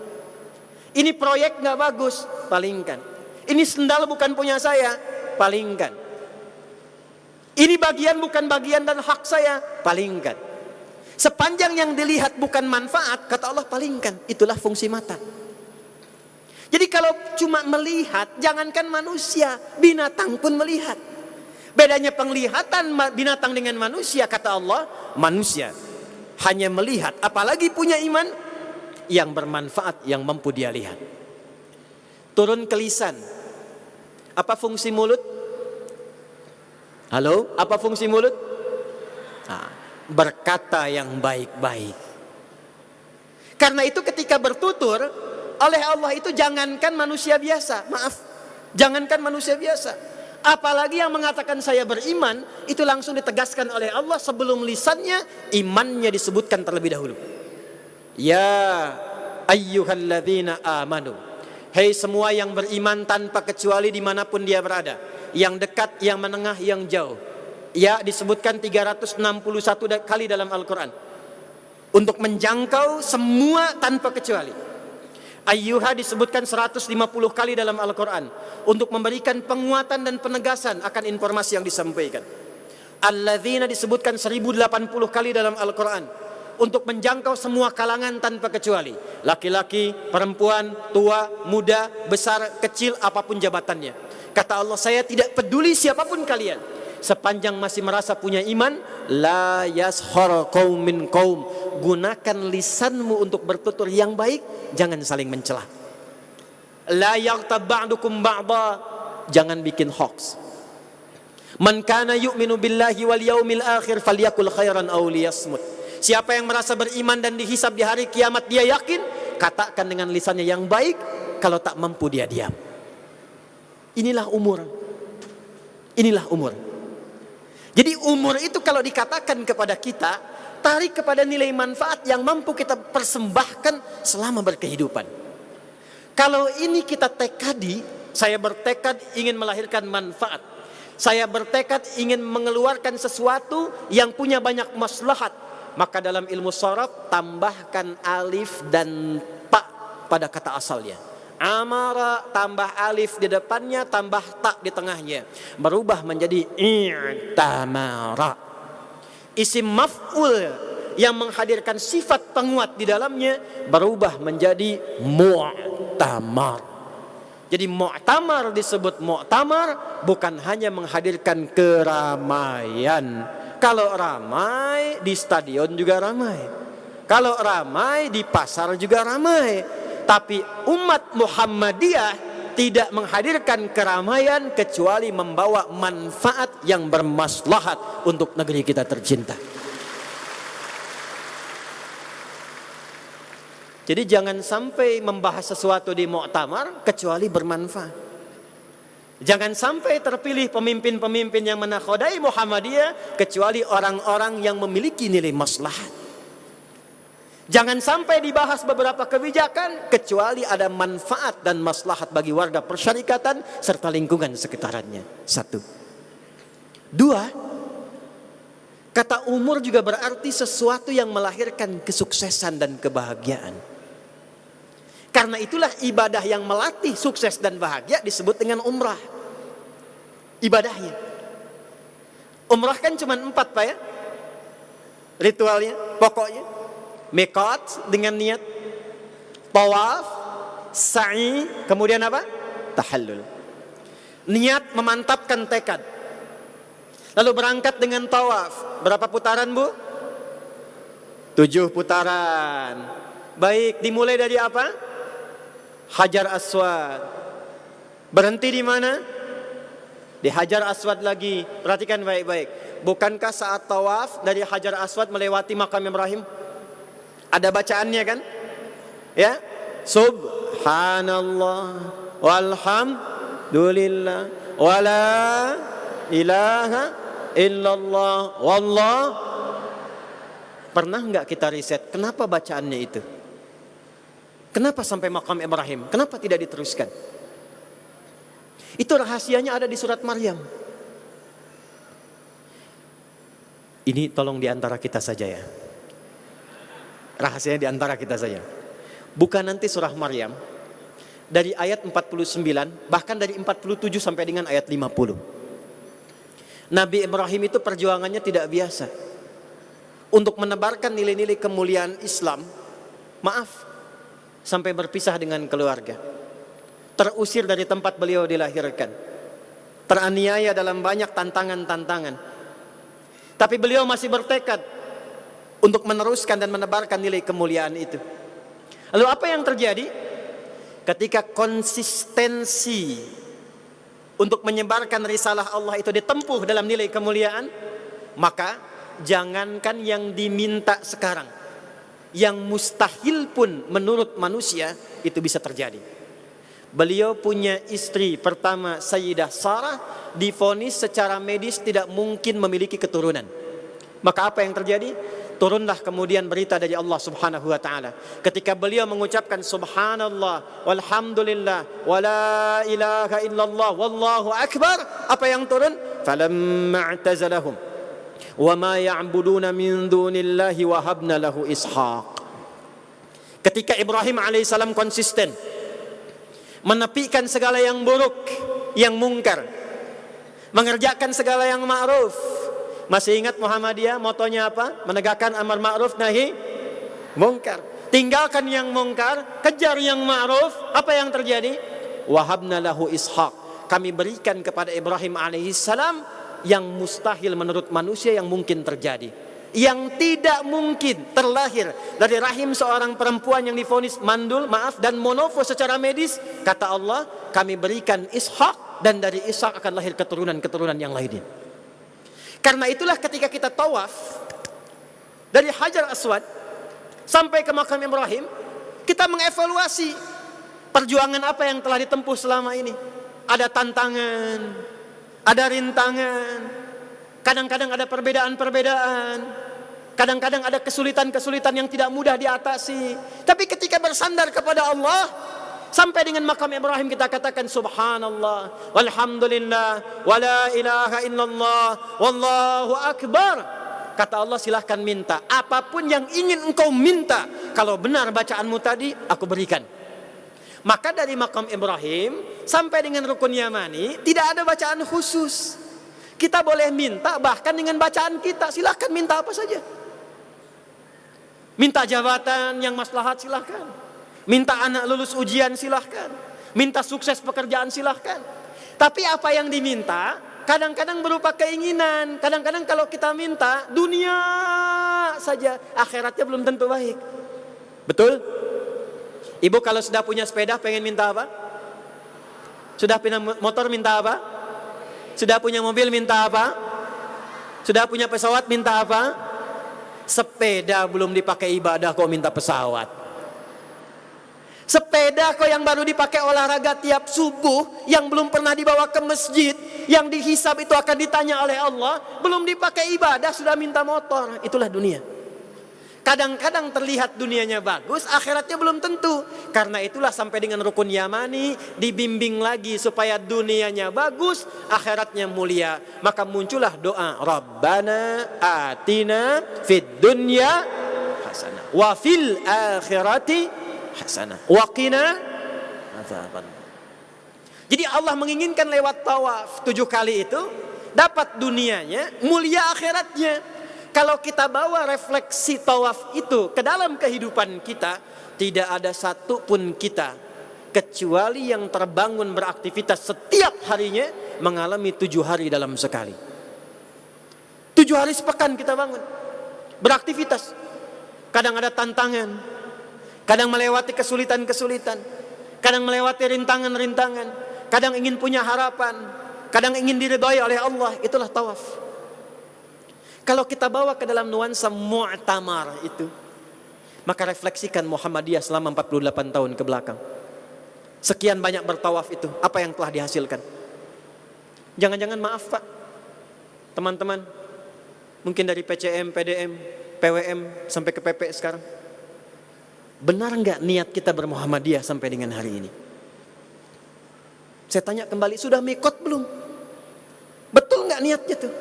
Ini proyek gak bagus, palingkan. Ini sendal bukan punya saya, palingkan. Ini bagian bukan bagian dan hak saya, palingkan. Sepanjang yang dilihat bukan manfaat, kata Allah, palingkan. Itulah fungsi mata. Jadi kalau cuma melihat, jangankan manusia, binatang pun melihat. Bedanya penglihatan binatang dengan manusia, kata Allah, manusia hanya melihat, apalagi punya iman yang bermanfaat, yang mampu dia lihat. Turun ke lisan. Apa fungsi mulut? Halo, apa fungsi mulut? Berkata yang baik-baik. Karena itu ketika bertutur oleh Allah itu jangankan manusia biasa, maaf, jangankan manusia biasa, apalagi yang mengatakan saya beriman, itu langsung ditegaskan oleh Allah sebelum lisannya, imannya disebutkan terlebih dahulu. Ya ayyuhalladzina amanu, hei semua yang beriman tanpa kecuali dimanapun dia berada, yang dekat, yang menengah, yang jauh. Ya disebutkan 361 kali dalam Al-Quran untuk menjangkau semua tanpa kecuali. Ayyuha disebutkan 150 kali dalam Al-Quran untuk memberikan penguatan dan penegasan akan informasi yang disampaikan. Alladzina disebutkan 1080 kali dalam Al-Quran untuk menjangkau semua kalangan tanpa kecuali. Laki-laki, perempuan, tua, muda, besar, kecil, apapun jabatannya. Kata Allah, saya tidak peduli siapapun kalian, sepanjang masih merasa punya iman. La yashar qaumin qaum. Gunakan lisanmu untuk bertutur yang baik, jangan saling mencela. La yaghtab ba'dukum ba'da. jangan bikin hoax. Man kana yu'minu billahi wal yaumil akhir falyakul khairan aw liyasmut. Siapa yang merasa beriman dan dihisab di hari kiamat, dia yakin, katakan dengan lisannya yang baik, kalau tak mampu dia diam. Inilah umur. Inilah umur. Jadi umur itu kalau dikatakan kepada kita, tarik kepada nilai manfaat yang mampu kita persembahkan selama berkehidupan. Kalau ini kita tekadi, saya bertekad ingin melahirkan manfaat. Saya bertekad ingin mengeluarkan sesuatu yang punya banyak maslahat. Maka dalam ilmu sharaf tambahkan alif dan ta pada kata asalnya. Amara tambah alif di depannya, tambah ta di tengahnya, berubah menjadi i'tamara. Isim maf'ul yang menghadirkan sifat penguat di dalamnya berubah menjadi mu'tamar. Jadi mu'tamar disebut mu'tamar bukan hanya menghadirkan keramaian. Kalau ramai di stadion juga ramai. Kalau ramai di pasar juga ramai. Tapi umat Muhammadiyah tidak menghadirkan keramaian kecuali membawa manfaat yang bermaslahat untuk negeri kita tercinta. Jadi jangan sampai membahas sesuatu di muktamar kecuali bermanfaat. Jangan sampai terpilih pemimpin-pemimpin yang menakhodai Muhammadiyah kecuali orang-orang yang memiliki nilai maslahat. Jangan sampai dibahas beberapa kebijakan kecuali ada manfaat dan maslahat bagi warga persyarikatan serta lingkungan sekitarannya. 1. 2. Kata umur juga berarti sesuatu yang melahirkan kesuksesan dan kebahagiaan. Karena itulah ibadah yang melatih sukses dan bahagia disebut dengan umrah. Ibadahnya. Umrah kan cuma 4 Pak ya. Ritualnya, pokoknya. Miqat dengan niat. Tawaf, sa'i, kemudian apa? Tahallul. Niat memantapkan tekad. Lalu berangkat dengan tawaf. Berapa putaran Bu? 7 putaran. Baik, dimulai dari apa? Hajar Aswad. Berhenti di mana? Di Hajar Aswad lagi. Perhatikan baik-baik. Bukankah saat tawaf dari Hajar Aswad melewati makam Ibrahim? Ada bacaannya kan? Ya. Subhanallah walhamdulillah wala ilaha illallah wallah. Pernah enggak kita riset kenapa bacaannya itu? Kenapa sampai makam Ibrahim? Kenapa tidak diteruskan? Itu rahasianya ada di surat Maryam. Ini tolong di antara kita saja ya. Rahasianya di antara kita saja. Bukan nanti surah Maryam dari ayat 49 bahkan dari 47 sampai dengan ayat 50. Nabi Ibrahim itu perjuangannya tidak biasa. Untuk menebarkan nilai-nilai kemuliaan Islam, maaf, sampai berpisah dengan keluarga. Terusir dari tempat beliau dilahirkan. Teraniaya dalam banyak tantangan-tantangan. Tapi beliau masih bertekad untuk meneruskan dan menebarkan nilai kemuliaan itu. Lalu apa yang terjadi? Ketika konsistensi untuk menyebarkan risalah Allah itu ditempuh dalam nilai kemuliaan, maka jangankan yang diminta sekarang, yang mustahil pun menurut manusia itu bisa terjadi. Beliau punya istri pertama Sayyidah Sarah divonis secara medis tidak mungkin memiliki keturunan. Maka apa yang terjadi? Turunlah kemudian berita dari Allah Subhanahu wa taala. Ketika beliau mengucapkan subhanallah walhamdulillah wala ilaha illallah wallahu akbar, apa yang turun? Falamma i'tazalahum wa ma ya'buduna min dunillahi wahabna lahu ishaq. Ketika Ibrahim alaihissalam konsisten menepikan segala yang buruk, yang mungkar, mengerjakan segala yang ma'ruf. Masih ingat Muhammadiyah motonya apa? Menegakkan amar ma'ruf nahi mungkar. Tinggalkan yang mungkar, kejar yang ma'ruf. Apa yang terjadi? Wahabna lahu ishaq. Kami berikan kepada Ibrahim alaihissalam yang mustahil menurut manusia yang mungkin terjadi. Yang tidak mungkin terlahir dari rahim seorang perempuan yang divonis mandul, dan monofo secara medis. Kata Allah, kami berikan ishaq dan dari Ishak akan lahir keturunan-keturunan yang lainnya. Karena itulah ketika kita tawaf dari Hajar Aswad sampai ke makam Ibrahim, kita mengevaluasi perjuangan apa yang telah ditempuh selama ini. Ada tantangan, ada rintangan, kadang-kadang ada perbedaan-perbedaan, kadang-kadang ada kesulitan-kesulitan yang tidak mudah diatasi. Tapi ketika bersandar kepada Allah, sampai dengan makam Ibrahim kita katakan subhanallah, walhamdulillah, wala ilaha illallah, wallahu akbar. Kata Allah, silahkan minta apapun yang ingin engkau minta. Kalau benar bacaanmu tadi, aku berikan. Maka dari makam Ibrahim sampai dengan rukun Yamani tidak ada bacaan khusus. Kita boleh minta bahkan dengan bacaan kita. Silahkan minta apa saja. Minta jabatan yang maslahat silahkan. Minta anak lulus ujian silahkan. Minta sukses pekerjaan silahkan. Tapi apa yang diminta kadang-kadang berupa keinginan. Kadang-kadang kalau kita minta dunia saja, akhiratnya belum tentu baik. Betul? Ibu kalau sudah punya sepeda pengen minta apa? Sudah punya motor minta apa? Sudah punya mobil minta apa? Sudah punya pesawat minta apa? Sepeda belum dipakai ibadah kok minta pesawat. Sepeda kok yang baru dipakai olahraga tiap subuh, yang belum pernah dibawa ke masjid, yang dihisab itu akan ditanya oleh Allah, belum dipakai ibadah sudah minta motor. Itulah dunia. Kadang-kadang terlihat dunianya bagus, akhiratnya belum tentu. Karena itulah sampai dengan rukun Yamani dibimbing lagi supaya dunianya bagus, akhiratnya mulia. Maka muncullah doa, Rabbana atina fid dunya hasanah wa fil akhirati hasanah wa qina adzaban. Jadi Allah menginginkan lewat tawaf 7 kali itu dapat dunianya, mulia akhiratnya. Kalau kita bawa refleksi tawaf itu ke dalam kehidupan kita, tidak ada satu pun kita kecuali yang terbangun beraktivitas setiap harinya mengalami 7 hari dalam sekali. 7 hari sepekan kita bangun beraktivitas. Kadang ada tantangan, kadang melewati kesulitan-kesulitan, kadang melewati rintangan-rintangan, kadang ingin punya harapan, kadang ingin diridhai oleh Allah. Itulah tawaf. Kalau kita bawa ke dalam nuansa mu'tamar itu, maka refleksikan Muhammadiyah selama 48 tahun ke belakang. Sekian banyak bertawaf itu, apa yang telah dihasilkan? Jangan-jangan maaf Pak, teman-teman, mungkin dari PCM, PDM, PWM sampai ke PP sekarang, benar enggak niat kita bermuhammadiyah sampai dengan hari ini? Saya tanya kembali, sudah mikot belum? Betul enggak niatnya tuh?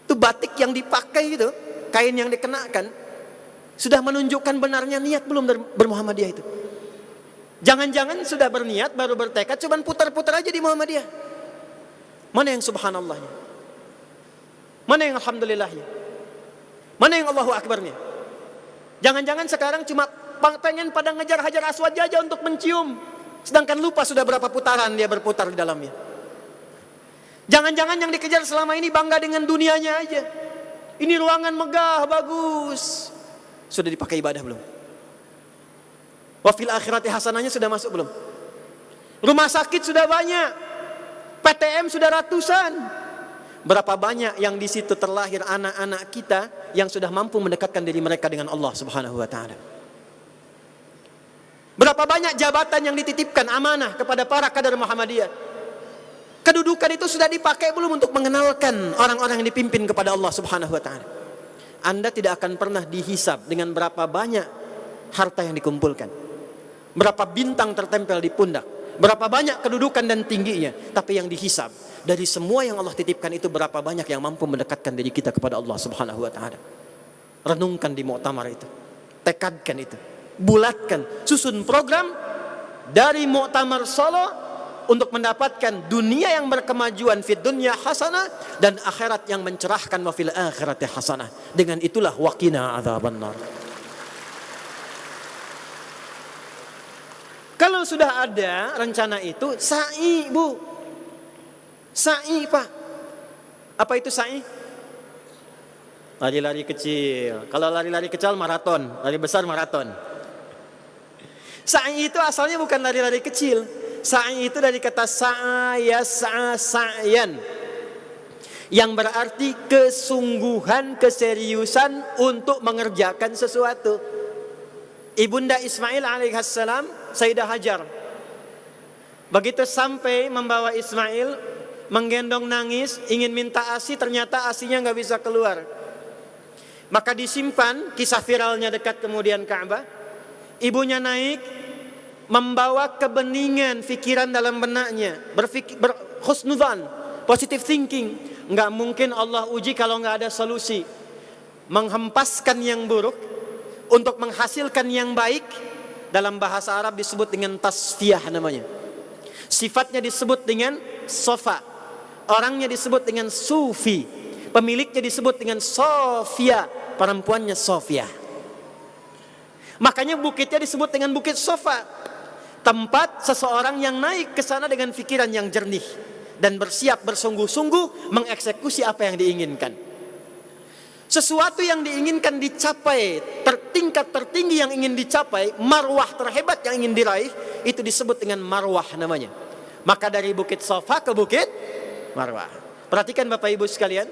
Itu batik yang dipakai itu, kain yang dikenakan, sudah menunjukkan benarnya niat belum bermuhammadiyah itu? Jangan-jangan sudah berniat, baru bertekad, cuman putar-putar aja di Muhammadiyah. Mana yang subhanallahnya? Mana yang alhamdulillahnya? Mana yang Allahu Akbarnya? Jangan-jangan sekarang cuma pengen pada ngejar Hajar Aswad aja untuk mencium, sedangkan lupa sudah berapa putaran dia berputar di dalamnya. Jangan-jangan yang dikejar selama ini bangga dengan dunianya aja. Ini ruangan megah, bagus. Sudah dipakai ibadah belum? Wa fil akhirati hasanahnya sudah masuk belum? Rumah sakit sudah banyak. PTM sudah ratusan. Berapa banyak yang di situ terlahir anak-anak kita yang sudah mampu mendekatkan diri mereka dengan Allah Subhanahu wa taala. Berapa banyak jabatan yang dititipkan amanah kepada para kader Muhammadiyah. Kedudukan itu sudah dipakai belum untuk mengenalkan orang-orang yang dipimpin kepada Allah Subhanahu wa taala. Anda tidak akan pernah dihisab dengan berapa banyak harta yang dikumpulkan, berapa bintang tertempel di pundak, berapa banyak kedudukan dan tingginya, tapi yang dihisab dari semua yang Allah titipkan itu berapa banyak yang mampu mendekatkan diri kita kepada Allah Subhanahu wa taala. Renungkan di muktamar itu. Tekadkan itu. Bulatkan, susun program dari Muktamar Solo untuk mendapatkan dunia yang berkemajuan fid dunya hasanah dan akhirat yang mencerahkan wa fil akhirati hasanah. Dengan itulah waqina adzabannar. Kalau sudah ada rencana itu, sa'i Bu. Sa'i Pak. Apa itu sa'i? Lari-lari kecil. Kalau lari-lari kecil maraton, lari besar maraton. Sa'i itu asalnya bukan lari-lari kecil. Sa'i itu dari kata sa'a yas'a sa'yan, yang berarti kesungguhan, keseriusan untuk mengerjakan sesuatu. Ibunda Ismail alaihissalam, Sayyidah Hajar, begitu sampai membawa Ismail, menggendong nangis, ingin minta ASI, ternyata ASInya nggak bisa keluar. Maka disimpan, kisah viralnya dekat kemudian Ka'bah. Ibunya naik, membawa kebeningan pikiran dalam benaknya, berhusnudzan, positive thinking. Nggak mungkin Allah uji kalau nggak ada solusi. Menghempaskan yang buruk untuk menghasilkan yang baik, dalam bahasa Arab disebut dengan tasfiyah namanya. Sifatnya disebut dengan sofa, orangnya disebut dengan sufi, pemiliknya disebut dengan Sofia, perempuannya Sofia. Makanya bukitnya disebut dengan Bukit Sofa, tempat seseorang yang naik ke sana dengan pikiran yang jernih dan bersiap bersungguh-sungguh mengeksekusi apa yang diinginkan. Sesuatu yang diinginkan dicapai, tingkat tertinggi yang ingin dicapai, marwah terhebat yang ingin diraih, itu disebut dengan marwah namanya. Maka dari Bukit Sofa ke Bukit Marwah. Perhatikan Bapak Ibu sekalian,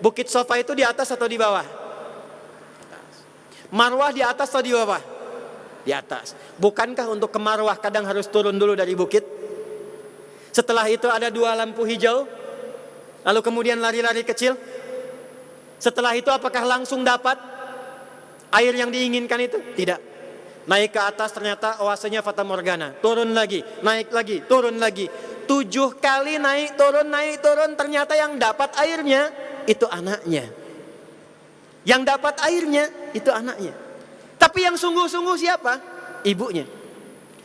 Bukit Sofa itu di atas atau di bawah? Marwah di atas atau di bawah? Di atas. Bukankah untuk ke Marwah kadang harus turun dulu dari bukit? Setelah itu ada 2 lampu hijau, lalu kemudian lari-lari kecil. Setelah itu apakah langsung dapat air yang diinginkan itu? Tidak. Naik ke atas ternyata oasenya Fata Morgana. Turun lagi, naik lagi, turun lagi. 7 kali naik turun, ternyata yang dapat airnya itu anaknya. Yang dapat airnya itu anaknya. Tapi yang sungguh-sungguh siapa? Ibunya.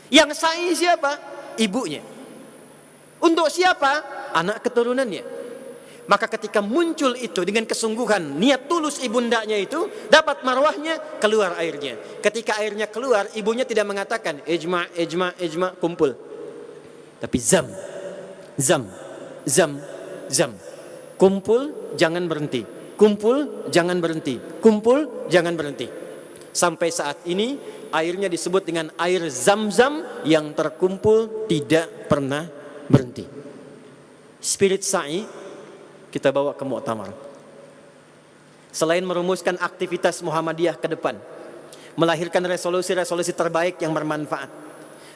Yang sa'i siapa? Ibunya. Untuk siapa? Anak keturunannya. Maka ketika muncul itu dengan kesungguhan, niat tulus ibundanya itu, dapat marwahnya, keluar airnya. Ketika airnya keluar, ibunya tidak mengatakan ijma, ijma, ijma, kumpul. Tapi zam, zam, zam, zam. Kumpul, jangan berhenti. Kumpul, jangan berhenti. Kumpul, jangan berhenti. Sampai saat ini airnya disebut dengan air Zam-Zam yang terkumpul tidak pernah berhenti. Spirit sa'i kita bawa ke muktamar. Selain merumuskan aktivitas Muhammadiyah ke depan, melahirkan resolusi-resolusi terbaik yang bermanfaat,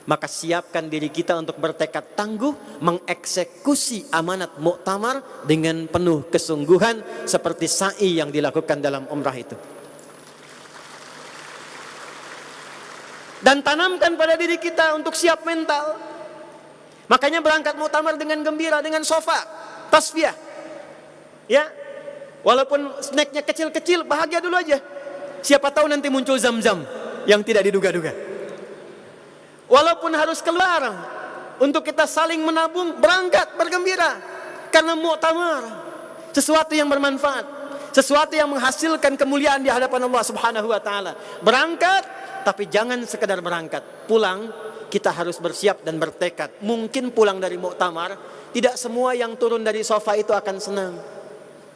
maka siapkan diri kita untuk bertekad tangguh mengeksekusi amanat muktamar dengan penuh kesungguhan seperti sa'i yang dilakukan dalam umrah itu. Dan tanamkan pada diri kita untuk siap mental. Makanya berangkat muktamar dengan gembira, dengan sofa, tasfiyah. Ya, walaupun snacknya kecil-kecil, bahagia dulu aja. Siapa tahu nanti muncul zam-zam yang tidak diduga-duga. Walaupun harus keluar untuk kita saling menabung, berangkat bergembira. Karena muktamar sesuatu yang bermanfaat, sesuatu yang menghasilkan kemuliaan di hadapan Allah Subhanahu wa taala. Berangkat, tapi jangan sekedar berangkat. Pulang kita harus bersiap dan bertekad. Mungkin pulang dari muktamar, tidak semua yang turun dari sofa itu akan senang.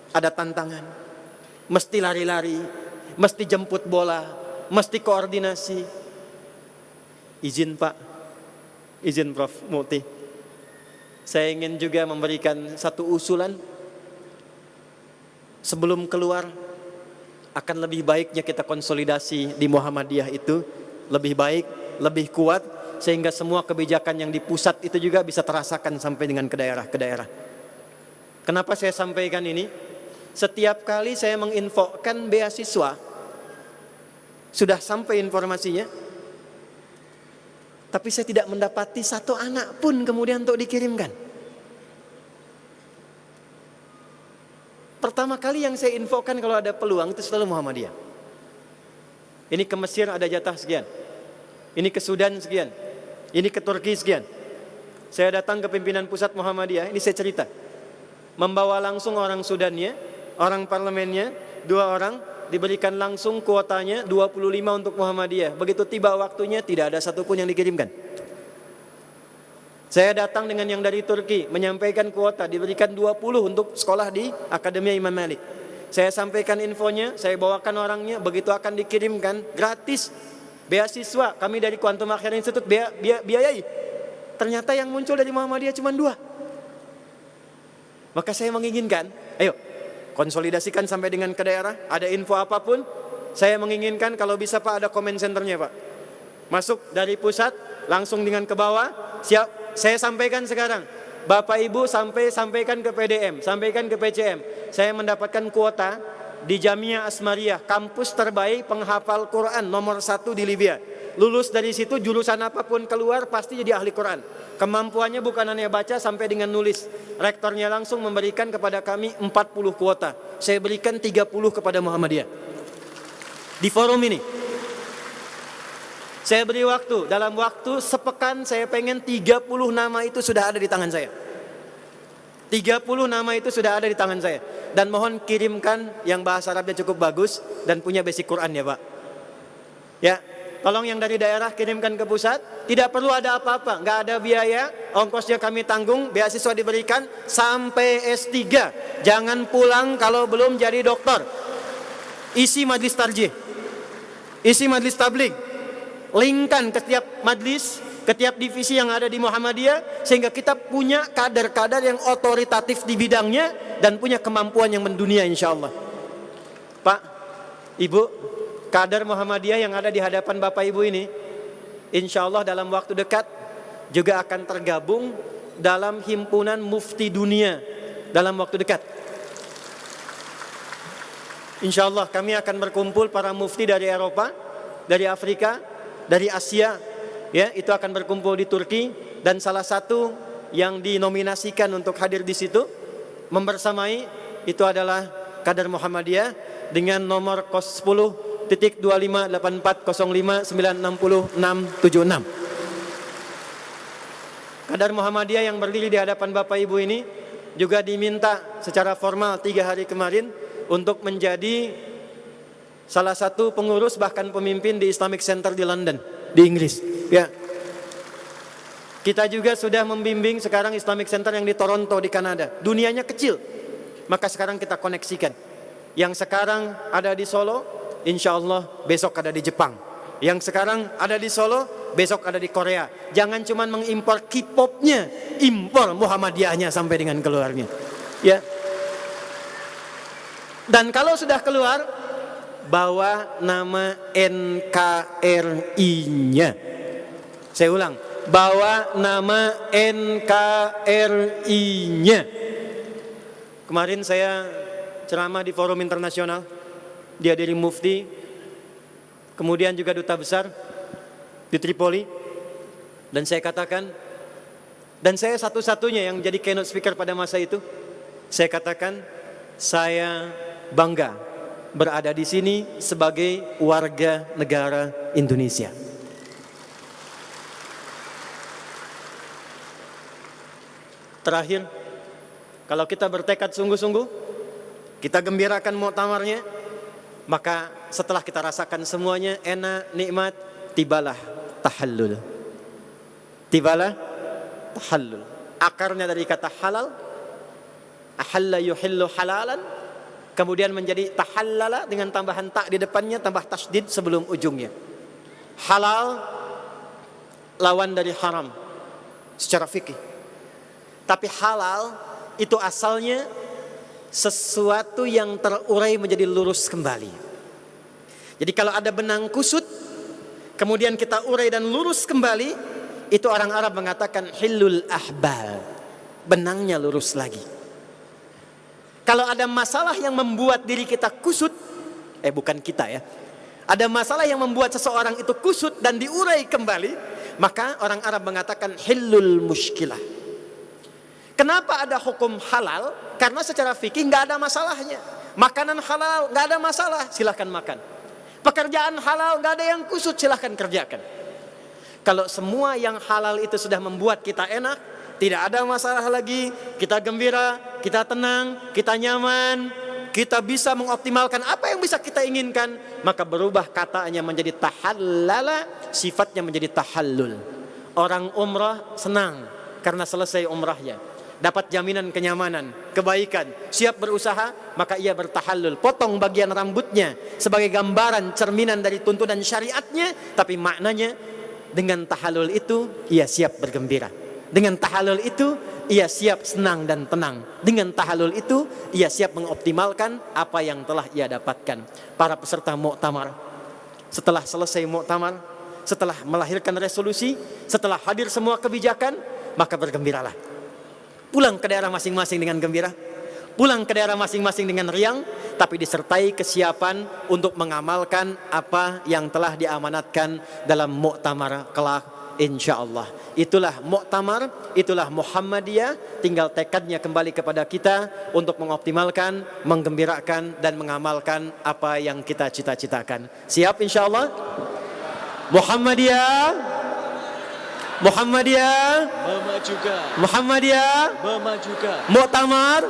Ada tantangan. Mesti lari-lari, mesti jemput bola, mesti koordinasi. Izin Pak, izin Prof. Muti, saya ingin juga memberikan satu usulan. Sebelum keluar, akan lebih baiknya kita konsolidasi di Muhammadiyah itu lebih baik, lebih kuat, sehingga semua kebijakan yang di pusat itu juga bisa terasakan sampai dengan ke daerah. Kenapa saya sampaikan ini? Setiap kali saya menginfokan beasiswa, sudah sampai informasinya, tapi saya tidak mendapati satu anak pun kemudian untuk dikirimkan. Pertama kali yang saya infokan kalau ada peluang itu selalu Muhammadiyah. Ini ke Mesir ada jatah sekian, ini ke Sudan sekian, ini ke Turki sekian. Saya datang ke pimpinan pusat Muhammadiyah, ini saya cerita, membawa langsung orang Sudannya, orang parlemennya, 2 orang, diberikan langsung kuotanya 25 untuk Muhammadiyah. Begitu tiba waktunya tidak ada satupun yang dikirimkan. Saya datang dengan yang dari Turki, menyampaikan kuota, diberikan 20 untuk sekolah di Akademi Imam Malik. Saya sampaikan infonya, saya bawakan orangnya, begitu akan dikirimkan gratis beasiswa. Kami dari Quantum Akhir Institute biayai. ternyata yang muncul dari Muhammadiyah cuma 2. Maka saya menginginkan, ayo konsolidasikan sampai dengan ke daerah. Ada info apapun, saya menginginkan kalau bisa Pak ada comment centernya Pak. Masuk dari pusat langsung dengan ke bawah. Siap, saya sampaikan sekarang. Bapak Ibu sampaikan ke PDM, sampaikan ke PCM. Saya mendapatkan kuota di Jamia Asmariyah, kampus terbaik penghafal Quran nomor 1 di Libya. Lulus dari situ jurusan apapun keluar pasti jadi ahli Quran. Kemampuannya bukan hanya baca sampai dengan nulis. Rektornya langsung memberikan kepada kami 40 kuota. Saya berikan 30 kepada Muhammadiyah. Di forum ini saya beri waktu, dalam waktu sepekan saya pengen 30 nama itu sudah ada di tangan saya. 30 nama itu sudah ada di tangan saya. Dan mohon kirimkan yang bahasa Arabnya cukup bagus dan punya basic Quran ya Pak. Ya, tolong yang dari daerah kirimkan ke pusat. Tidak perlu ada apa-apa, nggak ada biaya, ongkosnya kami tanggung, beasiswa diberikan sampai S3. Jangan pulang kalau belum jadi dokter. Isi majlis tarjih, isi majlis tabligh. Linkkan ke setiap majlis, ke setiap divisi yang ada di Muhammadiyah, sehingga kita punya kader-kader yang otoritatif di bidangnya dan punya kemampuan yang mendunia insya Allah. Pak, Ibu, kader Muhammadiyah yang ada di hadapan Bapak Ibu ini, insya Allah dalam waktu dekat juga akan tergabung dalam himpunan mufti dunia dalam waktu dekat. Insya Allah kami akan berkumpul para mufti dari Eropa, dari Afrika, dari Asia, ya, itu akan berkumpul di Turki, dan salah satu yang dinominasikan untuk hadir di situ membersamai itu adalah kader Muhammadiyah dengan nomor 10.258405960676. Kader Muhammadiyah yang berdiri di hadapan Bapak Ibu ini juga diminta secara formal 3 hari kemarin untuk menjadi salah satu pengurus bahkan pemimpin di Islamic Center di London, di Inggris. Ya. Kita juga sudah membimbing sekarang Islamic Center yang di Toronto di Kanada. Dunianya kecil, maka sekarang kita koneksikan. Yang sekarang ada di Solo, insya Allah besok ada di Jepang. Yang sekarang ada di Solo, besok ada di Korea. Jangan cuma mengimpor K-popnya, impor Muhammadiyahnya sampai dengan keluarnya. Ya. Dan kalau sudah keluar, bawa nama NKRI-nya. Saya ulang, bawa nama NKRI-nya. Kemarin saya ceramah di forum internasional, dihadiri mufti, kemudian juga duta besar di Tripoli, dan saya katakan, dan saya satu-satunya yang jadi keynote speaker pada masa itu, saya katakan, saya bangga berada di sini sebagai warga negara Indonesia. Terakhir, kalau kita bertekad sungguh-sungguh, kita gembirakan muktamarnya, maka setelah kita rasakan semuanya enak, nikmat, tibalah tahallul. Tibalah tahallul. Akarnya dari kata halal, ahalla yuhillu halalan, kemudian menjadi tahallala dengan tambahan tak di depannya, tambah tasdid sebelum ujungnya. Halal lawan dari haram secara fikih. Tapi halal itu asalnya sesuatu yang terurai menjadi lurus kembali. Jadi kalau ada benang kusut, kemudian kita urai dan lurus kembali, itu orang Arab mengatakan hillul ahbal, benangnya lurus lagi. Kalau ada masalah yang membuat diri kita kusut, bukan kita ya, ada masalah yang membuat seseorang itu kusut dan diurai kembali, maka orang Arab mengatakan hillul mushkilah. Kenapa ada hukum halal? Karena secara fikih nggak ada masalahnya. Makanan halal nggak ada masalah, silahkan makan. Pekerjaan halal nggak ada yang kusut, silahkan kerjakan. Kalau semua yang halal itu sudah membuat kita enak, tidak ada masalah lagi, kita gembira, kita tenang, kita nyaman, kita bisa mengoptimalkan apa yang bisa kita inginkan, maka berubah katanya menjadi tahallala, sifatnya menjadi tahallul. Orang umrah senang karena selesai umrahnya, dapat jaminan kenyamanan, kebaikan, siap berusaha, maka ia bertahallul, potong bagian rambutnya sebagai gambaran cerminan dari tuntunan syariatnya, tapi maknanya dengan tahallul itu ia siap bergembira. Dengan tahalul itu ia siap senang dan tenang. Dengan tahalul itu ia siap mengoptimalkan apa yang telah ia dapatkan. Para peserta muktamar, setelah selesai muktamar, setelah melahirkan resolusi, setelah hadir semua kebijakan, maka bergembiralah. Pulang ke daerah masing-masing dengan gembira, pulang ke daerah masing-masing dengan riang, tapi disertai kesiapan untuk mengamalkan apa yang telah diamanatkan dalam muktamar kelak insyaallah. Itulah muktamar, itulah Muhammadiyah, tinggal tekadnya kembali kepada kita untuk mengoptimalkan, menggembirakan dan mengamalkan apa yang kita cita-citakan. Siap insyaallah? Muhammadiyah, Muhammadiyah, memajukan, Muhammadiyah, memajukan, muktamar,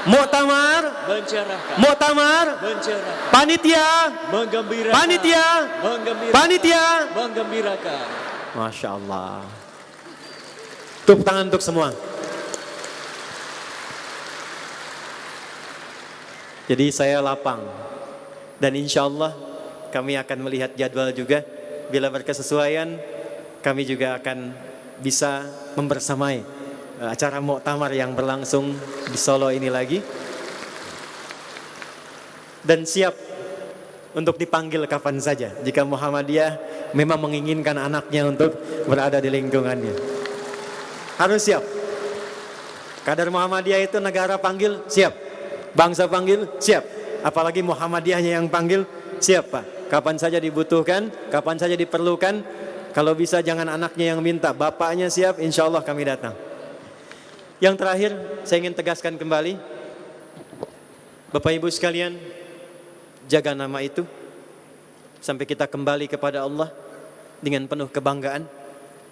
muktamar, mencerahkan, muktamar, mencerahkan, panitia, menggembirakan, panitia, menggembirakan, panitia. menggembirakan. Masya Allah. Tepuk tangan untuk semua. Jadi saya lapang. Dan insya Allah kami akan melihat jadwal juga. Bila berkesesuaian, kami juga akan bisa membersamai acara muktamar yang berlangsung di Solo ini lagi. Dan siap untuk dipanggil kapan saja jika Muhammadiyah memang menginginkan anaknya untuk berada di lingkungannya. Harus siap. Kadar Muhammadiyah itu negara panggil, siap. Bangsa panggil, siap. Apalagi Muhammadiyahnya yang panggil, siap Pak. Kapan saja dibutuhkan, kapan saja diperlukan. Kalau bisa jangan anaknya yang minta, bapaknya siap, insya Allah kami datang. Yang terakhir, saya ingin tegaskan kembali. Bapak Ibu sekalian, jaga nama itu sampai kita kembali kepada Allah dengan penuh kebanggaan,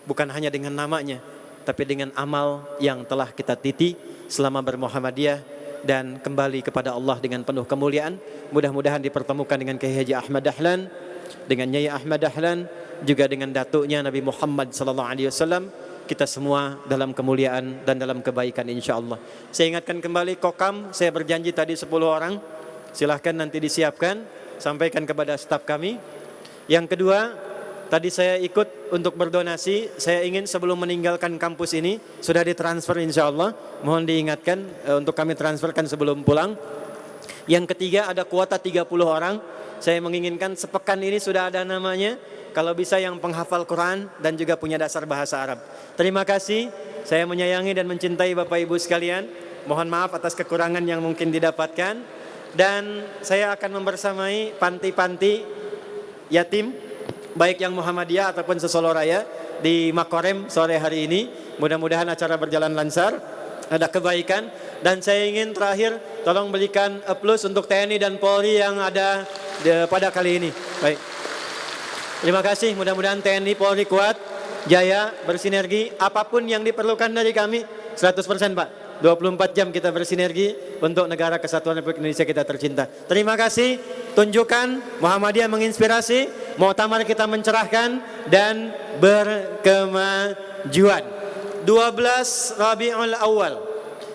bukan hanya dengan namanya, tapi dengan amal yang telah kita titi selama bermuhammadiyah dan kembali kepada Allah dengan penuh kemuliaan. Mudah-mudahan dipertemukan dengan Kiai Haji Ahmad Dahlan, dengan Nyai Ahmad Dahlan, juga dengan datuknya Nabi Muhammad SAW. Kita semua dalam kemuliaan dan dalam kebaikan insyaallah. Saya ingatkan kembali Kokam, saya berjanji tadi 10 orang. Silahkan nanti disiapkan, sampaikan kepada staf kami. Yang kedua, tadi saya ikut untuk berdonasi. Saya ingin sebelum meninggalkan kampus ini, sudah ditransfer insyaallah. Mohon diingatkan untuk kami transferkan sebelum pulang. Yang ketiga, ada kuota 30 orang. Saya menginginkan sepekan ini sudah ada namanya. Kalau bisa yang penghafal Quran dan juga punya dasar bahasa Arab. Terima kasih. Saya menyayangi dan mencintai Bapak Ibu sekalian. Mohon maaf atas kekurangan yang mungkin didapatkan. Dan saya akan membersamai panti-panti yatim, baik yang Muhammadiyah ataupun sesolo raya di Makorem sore hari ini. Mudah-mudahan acara berjalan lancar, ada kebaikan. Dan saya ingin terakhir tolong berikan plus untuk TNI dan Polri yang ada pada kali ini. Baik. Terima kasih, mudah-mudahan TNI Polri kuat, jaya, bersinergi. Apapun yang diperlukan dari kami, 100% Pak. 24 jam kita bersinergi untuk negara kesatuan Republik Indonesia kita tercinta. Terima kasih, tunjukkan Muhammadiyah menginspirasi, muktamar kita mencerahkan dan berkemajuan. 12 Rabiul Awal,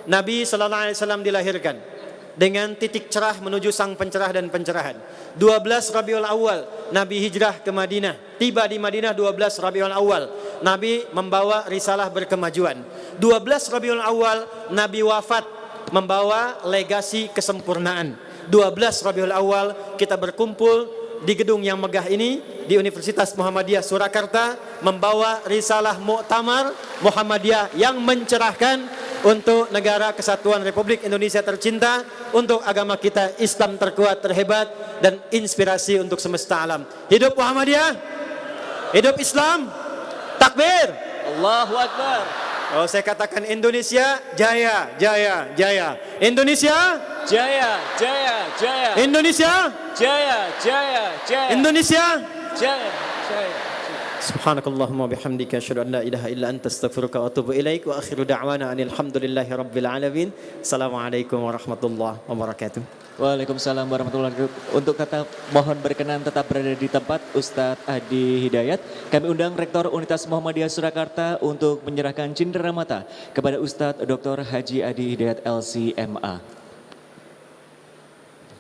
Nabi SAW dilahirkan dengan titik cerah menuju sang pencerah dan pencerahan. 12 Rabiul Awal, Nabi hijrah ke Madinah. Tiba di Madinah 12 Rabiul Awal, Nabi membawa risalah berkemajuan. 12 Rabiul Awal, Nabi wafat membawa legasi kesempurnaan. 12 Rabiul Awal, kita berkumpul di gedung yang megah ini di Universitas Muhammadiyah Surakarta membawa risalah muktamar Muhammadiyah yang mencerahkan untuk negara kesatuan Republik Indonesia tercinta, untuk agama kita Islam terkuat, terhebat dan inspirasi untuk semesta alam. Hidup Muhammadiyah, hidup Islam, takbir, Allahu Akbar. Oh, saya katakan Indonesia jaya, jaya, jaya. Indonesia Jaya, jaya, jaya. Indonesia Jaya, jaya, jaya. Indonesia. Jaya, jaya. Subhanakallahumma bihamdika asyhadu an la ilaha illa anta astaghfiruka wa atubu ilaik wa akhiru da'wana anil hamdulillahi rabbil alamin. Assalamualaikum warahmatullahi wabarakatuh. Waalaikumsalam warahmatullahi wabarakatuh. Untuk kata mohon berkenan tetap berada di tempat Ustadz Adi Hidayat. Kami undang Rektor Universitas Muhammadiyah Surakarta untuk menyerahkan cindera mata kepada Ustadz Dr. Haji Adi Hidayat LCMA.